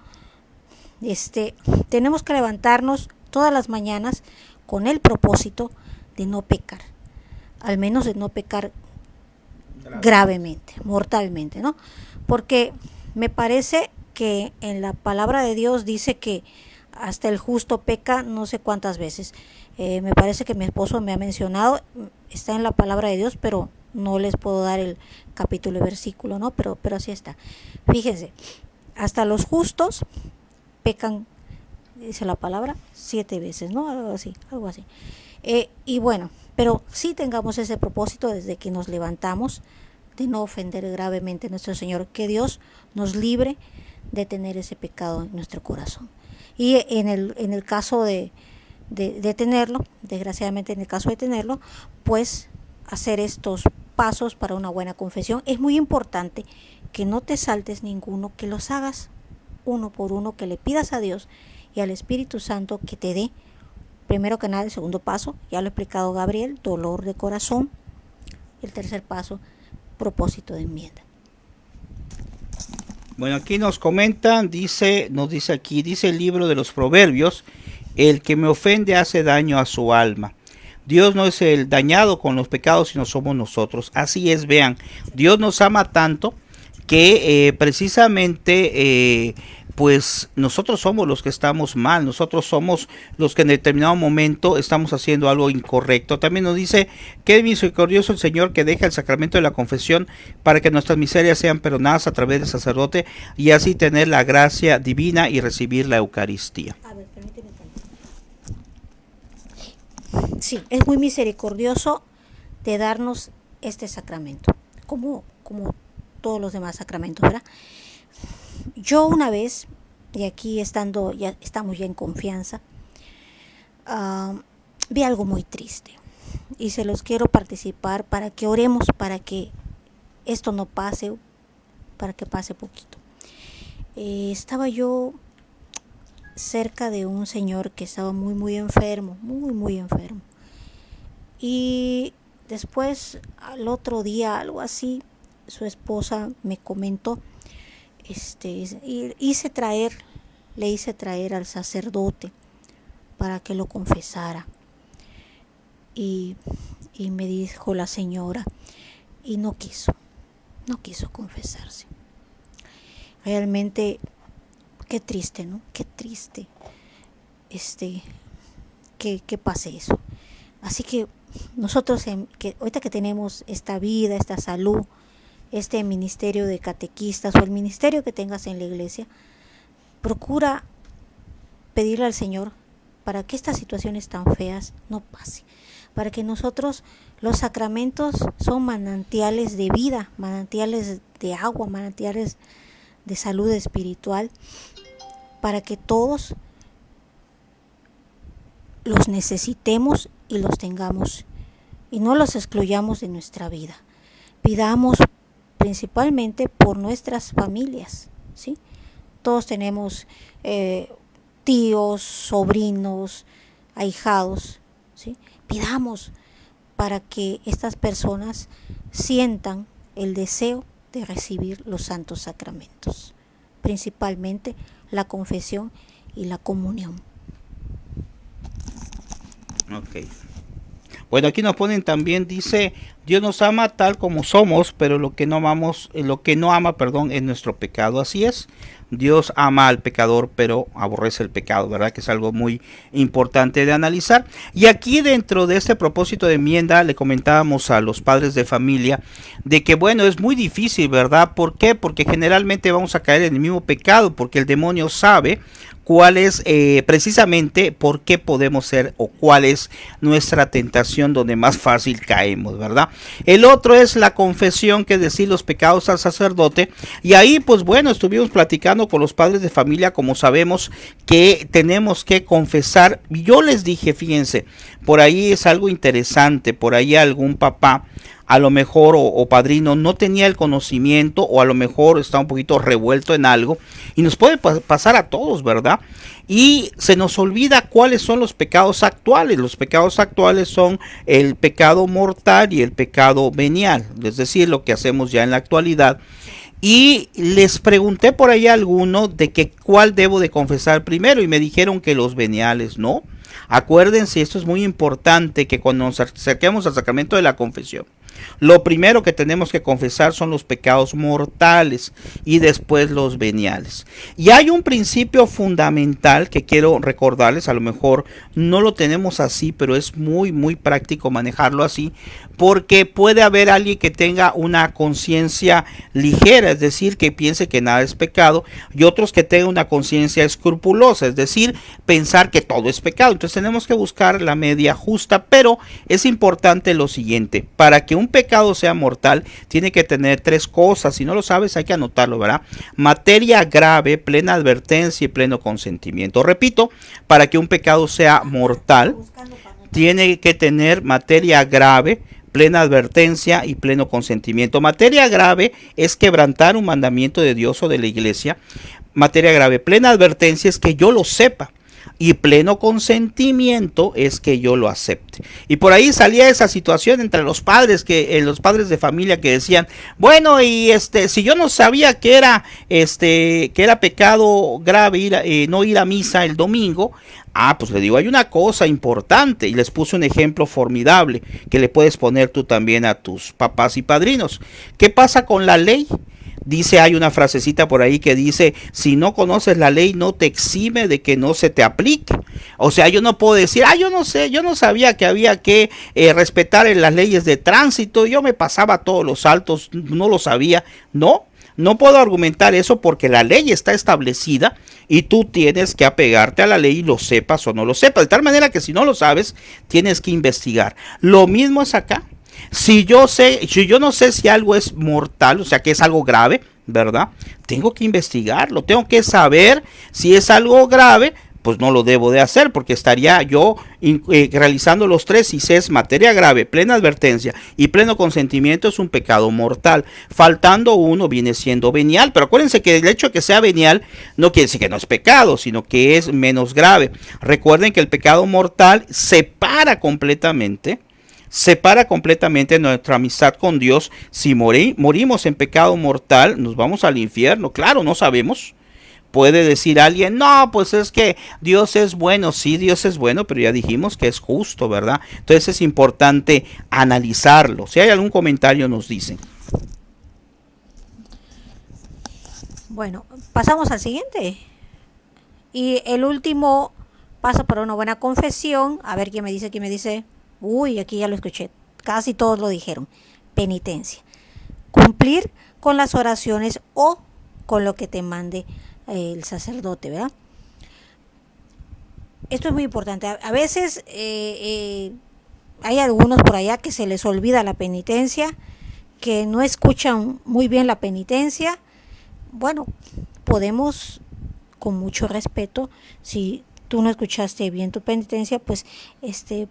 Tenemos que levantarnos todas las mañanas con el propósito de no pecar, al menos de no pecar gravemente, mortalmente, ¿no? Porque me parece que en la palabra de Dios dice que hasta el justo peca no sé cuántas veces. Me parece que mi esposo me ha mencionado, está en la palabra de Dios, pero no les puedo dar el capítulo y versículo, ¿no? Pero así está. Fíjense, hasta los justos pecan, dice la palabra, 7 veces, ¿no? Algo así. Y bueno, pero sí tengamos ese propósito desde que nos levantamos, de no ofender gravemente a nuestro Señor, que Dios nos libre de tener ese pecado en nuestro corazón. Y en el caso de tenerlo, desgraciadamente en el caso de tenerlo, pues hacer estos pasos para una buena confesión. Es muy importante que no te saltes ninguno, que los hagas uno por uno, que le pidas a Dios y al Espíritu Santo que te dé, primero que nada, el segundo paso, ya lo ha explicado Gabriel, dolor de corazón. El tercer paso, propósito de enmienda. Bueno, aquí nos comentan, dice el libro de los Proverbios, el que me ofende hace daño a su alma. Dios no es el dañado con los pecados, sino somos nosotros. Así es, vean, Dios nos ama tanto que precisamente pues nosotros somos los que estamos mal, nosotros somos los que en determinado momento estamos haciendo algo incorrecto. También nos dice que es misericordioso el Señor que deja el sacramento de la confesión para que nuestras miserias sean perdonadas a través del sacerdote y así tener la gracia divina y recibir la Eucaristía. A ver, permíteme tanto. Sí, es muy misericordioso de darnos este sacramento, como todos los demás sacramentos, ¿verdad? Yo una vez, y aquí estamos ya en confianza, vi algo muy triste y se los quiero participar para que oremos para que esto no pase, para que pase poquito. Estaba yo cerca de un señor que estaba muy enfermo, muy enfermo, y después al otro día, algo así, su esposa me comentó, le hice traer al sacerdote para que lo confesara, y me dijo la señora, y no quiso confesarse. Realmente qué triste, ¿no? Qué triste que pase eso. Así que nosotros ahorita que tenemos esta vida, esta salud, este ministerio de catequistas o el ministerio que tengas en la iglesia, procura pedirle al Señor para que estas situaciones tan feas no pasen, para que nosotros, los sacramentos son manantiales de vida, manantiales de agua, manantiales de salud espiritual, para que todos los necesitemos y los tengamos y no los excluyamos de nuestra vida. Pidamos principalmente por nuestras familias, ¿sí? Todos tenemos tíos, sobrinos, ahijados, ¿sí? Pidamos para que estas personas sientan el deseo de recibir los santos sacramentos, principalmente la confesión y la comunión. Ok. Bueno, aquí nos ponen también, dice, Dios nos ama tal como somos, pero lo que no ama, es nuestro pecado. Así es. Dios ama al pecador, pero aborrece el pecado, ¿verdad? Que es algo muy importante de analizar. Y aquí dentro de este propósito de enmienda le comentábamos a los padres de familia de que, bueno, es muy difícil, ¿verdad? ¿Por qué? Porque generalmente vamos a caer en el mismo pecado, porque el demonio sabe cuál es precisamente por qué podemos ser o cuál es nuestra tentación donde más fácil caemos, ¿verdad? El otro es la confesión, que es decir, los pecados al sacerdote, y ahí pues bueno, estuvimos platicando con los padres de familia, como sabemos que tenemos que confesar. Yo les dije, fíjense, por ahí es algo interesante, por ahí algún papá a lo mejor o padrino no tenía el conocimiento, o a lo mejor está un poquito revuelto en algo, y nos puede pasar a todos, ¿verdad? Y se nos olvida cuáles son los pecados actuales. Los pecados actuales son el pecado mortal y el pecado venial, es decir, lo que hacemos ya en la actualidad. Y les pregunté por ahí a alguno de que cuál debo de confesar primero, y me dijeron que los veniales, ¿no? Acuérdense, esto es muy importante, que cuando nos acerquemos al sacramento de la confesión, lo primero que tenemos que confesar son los pecados mortales y después los veniales. Y hay un principio fundamental que quiero recordarles, a lo mejor no lo tenemos así, pero es muy práctico manejarlo así, porque puede haber alguien que tenga una conciencia ligera, es decir, que piense que nada es pecado, y otros que tengan una conciencia escrupulosa, es decir, pensar que todo es pecado. Entonces tenemos que buscar la media justa, pero es importante lo siguiente: para que un pecado sea mortal, tiene que tener tres cosas. Si no lo sabes, hay que anotarlo, ¿verdad? Materia grave, plena advertencia y pleno consentimiento. Repito, para que un pecado sea mortal, tiene que tener materia grave, plena advertencia y pleno consentimiento. Materia grave es quebrantar un mandamiento de Dios o de la iglesia. Materia grave. Plena advertencia es que yo lo sepa. y pleno consentimiento es que yo lo acepte. Y por ahí salía esa situación entre los padres, los padres de familia que decían, bueno, y si yo no sabía que era pecado grave no ir a misa el domingo, pues le digo, hay una cosa importante, y les puse un ejemplo formidable que le puedes poner tú también a tus papás y padrinos. ¿Qué pasa con la ley? Dice, hay una frasecita por ahí que dice, si no conoces la ley no te exime de que no se te aplique. O sea, yo no puedo decir, yo no sé, yo no sabía que había que respetar las leyes de tránsito, yo me pasaba todos los saltos, no lo sabía. No puedo argumentar eso porque la ley está establecida y tú tienes que apegarte a la ley, lo sepas o no lo sepas. De tal manera que si no lo sabes, tienes que investigar. Lo mismo es acá. Si yo no sé si algo es mortal, o sea que es algo grave, ¿verdad? Tengo que investigarlo, tengo que saber si es algo grave, pues no lo debo de hacer porque estaría yo realizando los tres. Y si es materia grave, plena advertencia y pleno consentimiento, es un pecado mortal. Faltando uno viene siendo venial, pero acuérdense que el hecho de que sea venial no quiere decir que no es pecado, sino que es menos grave. Recuerden que el pecado mortal separa completamente nuestra amistad con Dios. Si morimos en pecado mortal, nos vamos al infierno. Claro, no sabemos. Puede decir alguien, no, pues es que Dios es bueno. Sí, Dios es bueno, pero ya dijimos que es justo, ¿verdad? Entonces es importante analizarlo. Si hay algún comentario, nos dicen. Bueno, pasamos al siguiente. Y el último pasa por una buena confesión. A ver quién me dice. Uy, aquí ya lo escuché. Casi todos lo dijeron. Penitencia. Cumplir con las oraciones o con lo que te mande el sacerdote, ¿verdad? Esto es muy importante. A veces hay algunos por allá que se les olvida la penitencia, que no escuchan muy bien la penitencia. Bueno, podemos, con mucho respeto, si tú no escuchaste bien tu penitencia, pues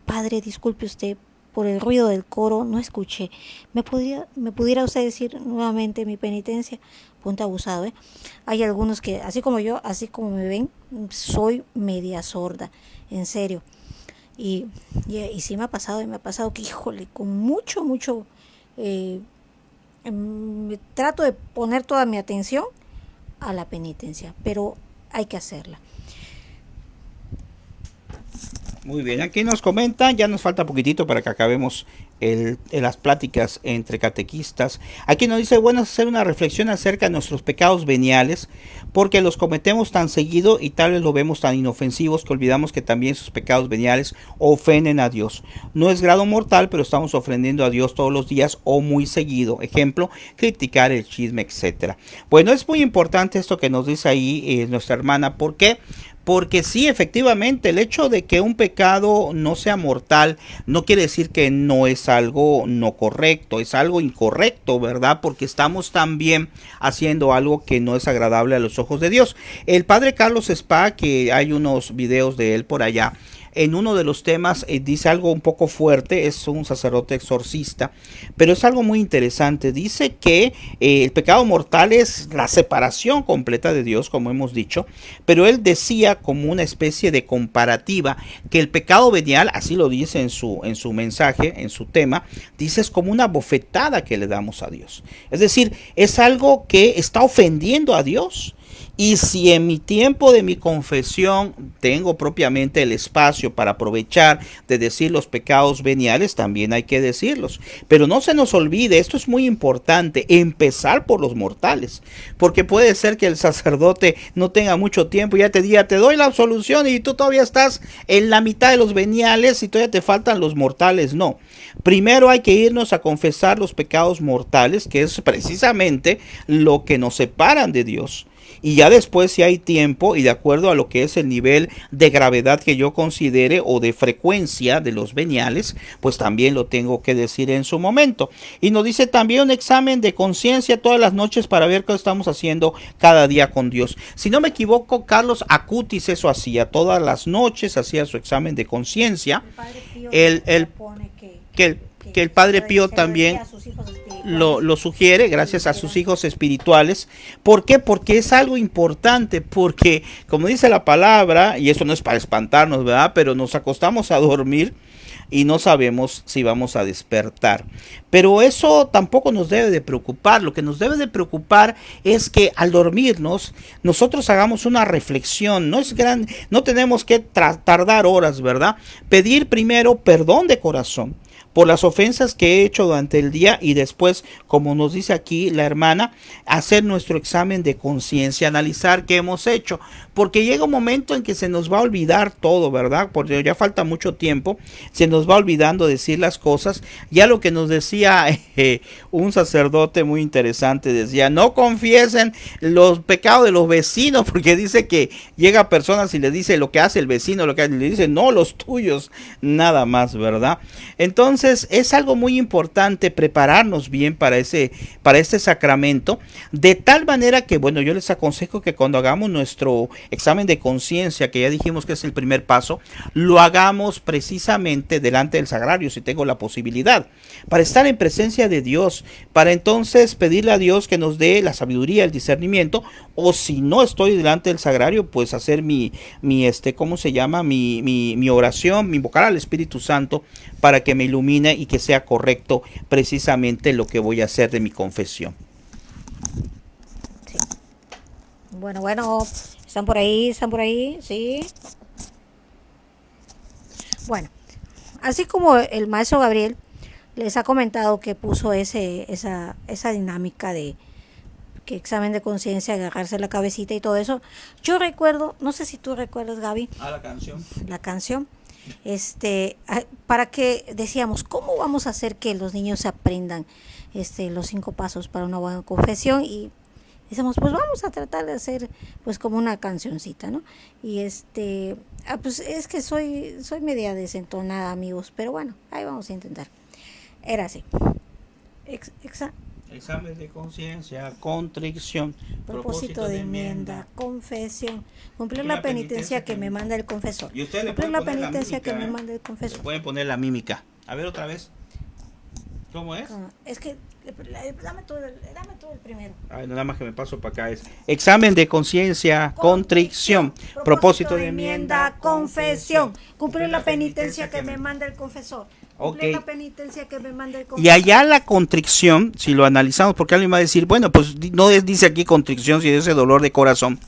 padre, disculpe usted por el ruido del coro, no escuché. ¿Me pudiera usted decir nuevamente mi penitencia? Punto abusado, ¿eh? Hay algunos que, así como yo, así como me ven, soy media sorda, en serio. Y sí me ha pasado que, híjole, con mucho, me trato de poner toda mi atención a la penitencia, pero hay que hacerla. Muy bien, aquí nos comentan, ya nos falta poquitito para que acabemos las pláticas entre catequistas. Aquí nos dice, bueno, hacer una reflexión acerca de nuestros pecados veniales, porque los cometemos tan seguido y tal vez lo vemos tan inofensivos que olvidamos que también sus pecados veniales ofenden a Dios. No es grado mortal, pero estamos ofendiendo a Dios todos los días o muy seguido. Ejemplo, criticar el chisme, etcétera. Bueno, es muy importante esto que nos dice ahí nuestra hermana. ¿Por qué? Porque sí, efectivamente, el hecho de que un pecado no sea mortal no quiere decir que no es algo no correcto, es algo incorrecto, ¿verdad? Porque estamos también haciendo algo que no es agradable a los ojos de Dios. El padre Carlos Spa, que hay unos videos de él por allá, en uno de los temas dice algo un poco fuerte, es un sacerdote exorcista, pero es algo muy interesante. Dice que el pecado mortal es la separación completa de Dios, como hemos dicho, pero él decía como una especie de comparativa que el pecado venial, así lo dice en su mensaje, en su tema, dice es como una bofetada que le damos a Dios. Es decir, es algo que está ofendiendo a Dios. Y si en mi tiempo de mi confesión tengo propiamente el espacio para aprovechar de decir los pecados veniales, también hay que decirlos. Pero no se nos olvide, esto es muy importante, empezar por los mortales. Porque puede ser que el sacerdote no tenga mucho tiempo y ya te diga, te doy la absolución y tú todavía estás en la mitad de los veniales y todavía te faltan los mortales. No, primero hay que irnos a confesar los pecados mortales, que es precisamente lo que nos separan de Dios. Y ya después, si hay tiempo y de acuerdo a lo que es el nivel de gravedad que yo considere o de frecuencia de los veniales, pues también lo tengo que decir en su momento. Y nos dice también un examen de conciencia todas las noches para ver qué estamos haciendo cada día con Dios. Si no me equivoco, Carlos Acutis eso hacía, todas las noches hacía su examen de conciencia. que el Padre Pío se lo también decía a sus hijos espirituales. lo sugiere, gracias a sus hijos espirituales. ¿Por qué? Porque es algo importante, porque como dice la palabra, y eso no es para espantarnos, ¿verdad? Pero nos acostamos a dormir y no sabemos si vamos a despertar. Pero eso tampoco nos debe de preocupar. Lo que nos debe de preocupar es que al dormirnos nosotros hagamos una reflexión. No tenemos que tardar horas, ¿verdad? Pedir primero perdón de corazón por las ofensas que he hecho durante el día y después, como nos dice aquí la hermana, hacer nuestro examen de conciencia, analizar qué hemos hecho, porque llega un momento en que se nos va a olvidar todo, ¿verdad? Porque ya falta mucho tiempo, se nos va olvidando decir las cosas. Ya lo que nos decía un sacerdote muy interesante, decía, no confiesen los pecados de los vecinos, porque dice que llega personas y le dice lo que hace el vecino, lo que le dice, no los tuyos, nada más, ¿verdad? Entonces es algo muy importante prepararnos bien para este sacramento, de tal manera que, bueno, yo les aconsejo que cuando hagamos nuestro examen de conciencia, que ya dijimos que es el primer paso, lo hagamos precisamente delante del sagrario, si tengo la posibilidad, para estar en presencia de Dios, para entonces pedirle a Dios que nos dé la sabiduría, el discernimiento, o si no estoy delante del sagrario, pues hacer ¿cómo se llama? Mi oración, invocar al Espíritu Santo para que me ilumine y que sea correcto precisamente lo que voy a hacer de mi confesión. Sí. Bueno, están por ahí, sí. Bueno, así como el maestro Gabriel les ha comentado que puso esa dinámica de que examen de conciencia, agarrarse la cabecita y todo eso, yo recuerdo, no sé si tú recuerdas, Gaby, la canción, para que decíamos, ¿cómo vamos a hacer que los niños aprendan los 5 pasos para una buena confesión? Y decíamos, pues vamos a tratar de hacer pues como una cancioncita, ¿no? Y pues es que soy media desentonada, amigos, pero bueno, ahí vamos a intentar. Era así. Examen de conciencia, contrición, propósito de enmienda, confesión, cumplir la penitencia que me manda el confesor. Y usted le cumplir puede la poner penitencia la mímica, que me manda el confesor. Le pueden poner la mímica. A ver otra vez. ¿Cómo es? Es que dame todo el primero. Ay, nada más que me paso para acá. Es examen de conciencia, contrición, propósito de enmienda, confesión, cumplir la penitencia que me manda el confesor. Okay. La penitencia que me manda el confesor. Y allá la contrición, si lo analizamos, porque alguien va a decir, bueno, pues no dice aquí contrición, sino ese dolor de corazón.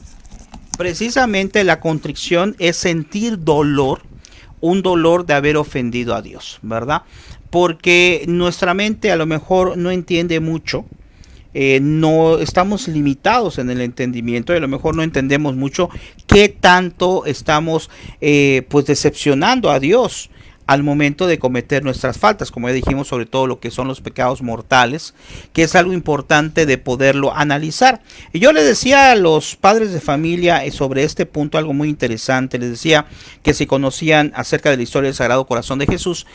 Precisamente la contrición es sentir dolor, un dolor de haber ofendido a Dios, ¿verdad? Porque nuestra mente a lo mejor no entiende mucho, no estamos limitados en el entendimiento y a lo mejor no entendemos mucho qué tanto estamos pues decepcionando a Dios al momento de cometer nuestras faltas, como ya dijimos, sobre todo lo que son los pecados mortales, que es algo importante de poderlo analizar. Y yo le decía a los padres de familia sobre este punto algo muy interesante, les decía que si conocían acerca de la historia del Sagrado Corazón de Jesús,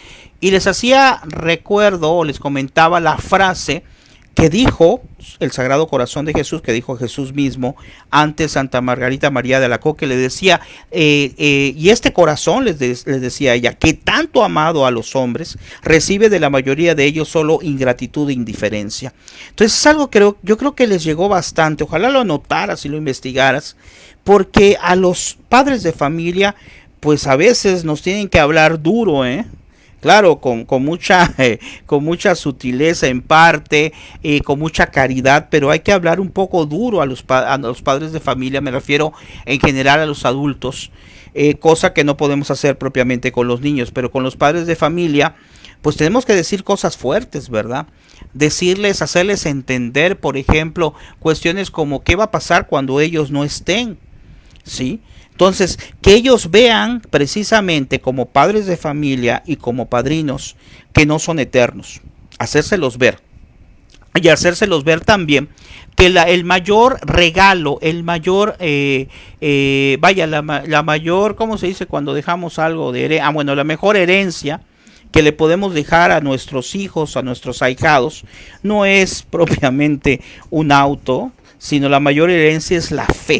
y les hacía recuerdo o les comentaba la frase que dijo el Sagrado Corazón de Jesús, que dijo Jesús mismo ante Santa Margarita María de Alacoque, le decía, y este corazón, les decía ella, que tanto amado a los hombres, recibe de la mayoría de ellos solo ingratitud e indiferencia. Entonces es algo que yo creo que les llegó bastante, ojalá lo anotaras y lo investigaras, porque a los padres de familia, pues a veces nos tienen que hablar duro, Claro, con mucha sutileza en parte, con mucha caridad, pero hay que hablar un poco duro a los padres de familia, me refiero en general a los adultos, cosa que no podemos hacer propiamente con los niños, pero con los padres de familia, pues tenemos que decir cosas fuertes, ¿verdad? Decirles, hacerles entender, por ejemplo, cuestiones como qué va a pasar cuando ellos no estén, ¿sí? Entonces, que ellos vean precisamente como padres de familia y como padrinos que no son eternos, hacérselos ver. Y hacérselos ver también que el mayor regalo, el mayor, la mayor, ¿cómo se dice cuando dejamos algo de herencia? Bueno, la mejor herencia que le podemos dejar a nuestros hijos, a nuestros ahijados, no es propiamente un auto, sino la mayor herencia es la fe.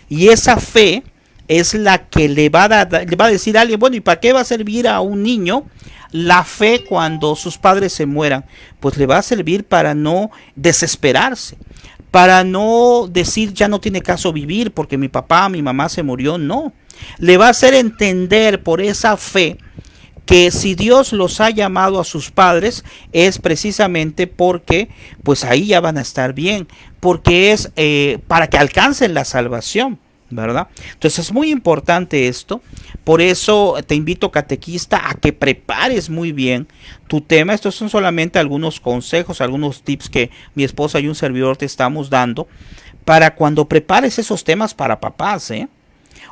Y esa fe es la que le va a decir a alguien, bueno, ¿y para qué va a servir a un niño la fe cuando sus padres se mueran, pues le va a servir para no desesperarse, para no decir ya no tiene caso vivir porque mi papá, mi mamá se murió. No, le va a hacer entender por esa fe que si Dios los ha llamado a sus padres es precisamente porque pues ahí ya van a estar bien, porque es para que alcancen la salvación, ¿verdad? Entonces es muy importante esto. Por eso te invito, catequista, a que prepares muy bien tu tema. Estos son solamente algunos consejos, algunos tips que mi esposa y un servidor te estamos dando para cuando prepares esos temas para papás,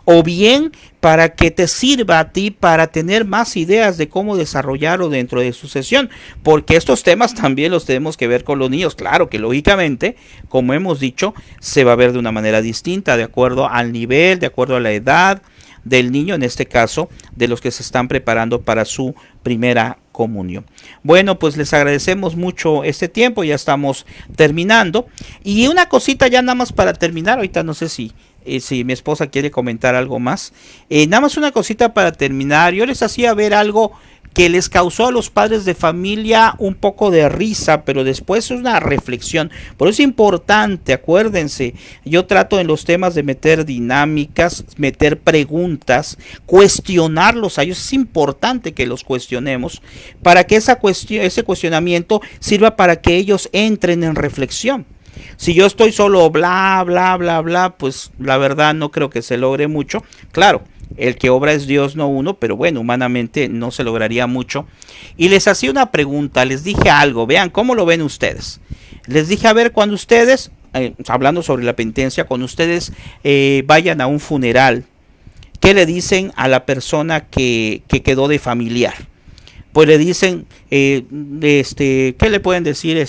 o bien para que te sirva a ti para tener más ideas de cómo desarrollarlo dentro de su sesión, porque estos temas también los tenemos que ver con los niños. Claro que lógicamente, como hemos dicho, se va a ver de una manera distinta, de acuerdo al nivel, de acuerdo a la edad del niño, en este caso, de los que se están preparando para su primera comunión. Bueno, pues les agradecemos mucho este tiempo, ya estamos terminando. Y una cosita ya nada más para terminar, ahorita no sé si mi esposa quiere comentar algo más. Nada más una cosita para terminar. Yo les hacía ver algo que les causó a los padres de familia un poco de risa, pero después es una reflexión. Por eso es importante, acuérdense, yo trato en los temas de meter dinámicas, meter preguntas, cuestionarlos a ellos. Es importante que los cuestionemos para que ese cuestionamiento sirva para que ellos entren en reflexión. Si yo estoy solo bla, bla, bla, bla, pues la verdad no creo que se logre mucho. Claro, el que obra es Dios, no uno, pero bueno, humanamente no se lograría mucho. Y les hacía una pregunta, les dije algo, vean cómo lo ven ustedes. Les dije, a ver, cuando ustedes, hablando sobre la penitencia, cuando ustedes vayan a un funeral, ¿qué le dicen a la persona que quedó de familiar? Pues le dicen, ¿qué le pueden decir?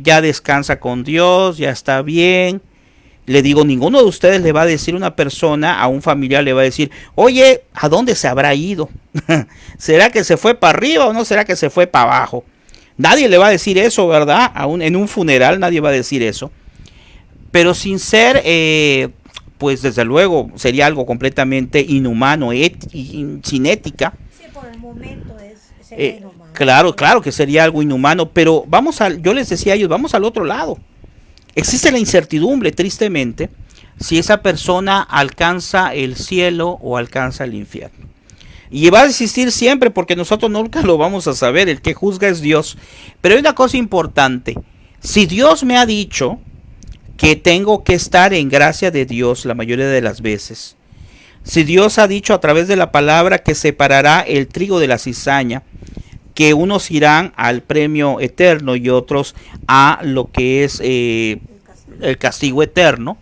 Ya descansa con Dios, ya está bien. Le digo, ninguno de ustedes le va a decir, una persona a un familiar le va a decir, oye, ¿a dónde se habrá ido? ¿Será que se fue para arriba o no será que se fue para abajo? Nadie le va a decir eso, ¿verdad? En un funeral nadie va a decir eso. Pero sin ser, pues desde luego, sería algo completamente inhumano, sin ética. Sí, por el momento sería inhumano. Claro que sería algo inhumano, pero yo les decía a ellos, vamos al otro lado. Existe la incertidumbre, tristemente, si esa persona alcanza el cielo o alcanza el infierno. Y va a existir siempre, porque nosotros nunca lo vamos a saber, el que juzga es Dios. Pero hay una cosa importante, si Dios me ha dicho que tengo que estar en gracia de Dios la mayoría de las veces, si Dios ha dicho a través de la palabra que separará el trigo de la cizaña, que unos irán al premio eterno y otros a lo que es el castigo eterno,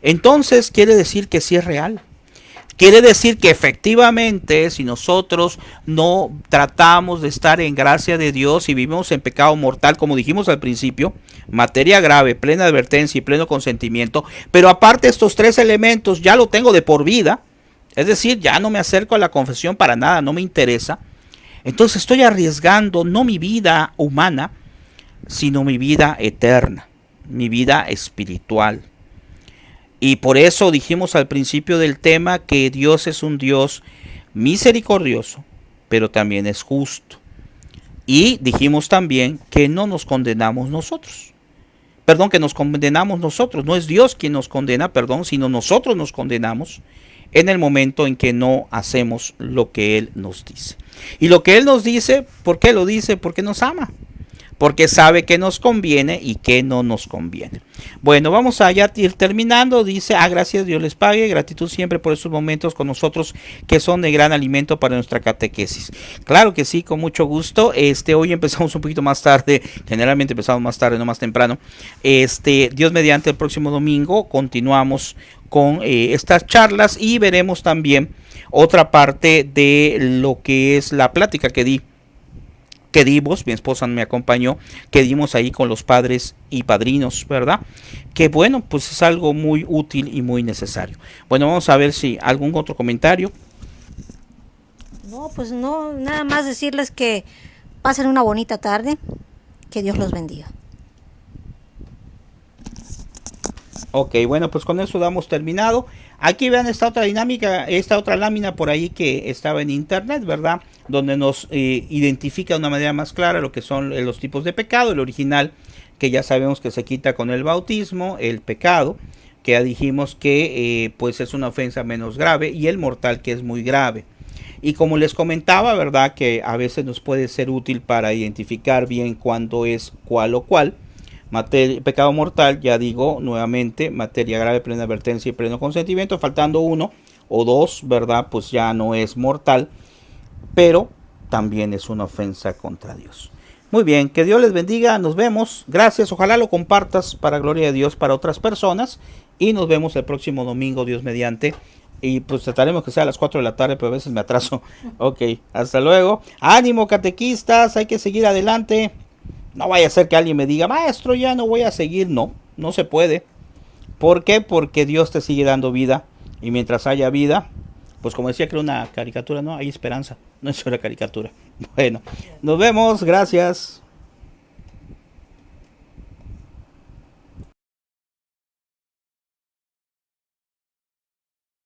entonces quiere decir que sí es real. Quiere decir que efectivamente, si nosotros no tratamos de estar en gracia de Dios y vivimos en pecado mortal, como dijimos al principio, materia grave, plena advertencia y pleno consentimiento, pero aparte estos tres elementos ya lo tengo de por vida, es decir, ya no me acerco a la confesión para nada, no me interesa. Entonces estoy arriesgando no mi vida humana, sino mi vida eterna, mi vida espiritual. Y por eso dijimos al principio del tema que Dios es un Dios misericordioso, pero también es justo. Y dijimos también que no nos condenamos nosotros. Perdón, que nos condenamos nosotros. No es Dios quien nos condena, sino nosotros nos condenamos en el momento en que no hacemos lo que Él nos dice. Y lo que Él nos dice, ¿por qué lo dice? Porque nos ama. Porque sabe que nos conviene y que no nos conviene. Bueno, vamos a ya ir terminando. Dice, gracias, Dios les pague. Gratitud siempre por estos momentos con nosotros que son de gran alimento para nuestra catequesis. Claro que sí, con mucho gusto. Hoy empezamos un poquito más tarde. Generalmente empezamos más tarde, no más temprano. Dios mediante, el próximo domingo continuamos con estas charlas y veremos también otra parte de lo que es la plática que dimos, mi esposa me acompañó, que dimos ahí con los padres y padrinos, ¿verdad? Que bueno, pues es algo muy útil y muy necesario. Bueno, vamos a ver si algún otro comentario. No, pues no, nada más decirles que pasen una bonita tarde, que Dios los bendiga. Ok, bueno, pues con eso damos terminado. Aquí vean esta otra dinámica, esta otra lámina por ahí que estaba en internet, ¿verdad? donde nos identifica de una manera más clara lo que son los tipos de pecado. El original, que ya sabemos que se quita con el bautismo, el pecado, que ya dijimos que pues es una ofensa menos grave, y el mortal, que es muy grave. Y como les comentaba, ¿verdad?, que a veces nos puede ser útil para identificar bien cuándo es cuál o cuál. Pecado mortal, ya digo nuevamente, materia grave, plena advertencia y pleno consentimiento, faltando uno o dos, ¿verdad?, pues ya no es mortal, pero también es una ofensa contra Dios. Muy bien, que Dios les bendiga, nos vemos, gracias, ojalá lo compartas para gloria de Dios para otras personas, y nos vemos el próximo domingo, Dios mediante, y pues trataremos que sea a las 4 de la tarde, pero a veces me atraso. Ok, hasta luego, ánimo catequistas, hay que seguir adelante, no vaya a ser que alguien me diga, maestro, ya no voy a seguir, no, no se puede. ¿Por qué? Porque Dios te sigue dando vida, y mientras haya vida, pues como decía, creo una caricatura, ¿no? Hay esperanza, no es una caricatura. Bueno, nos vemos, gracias.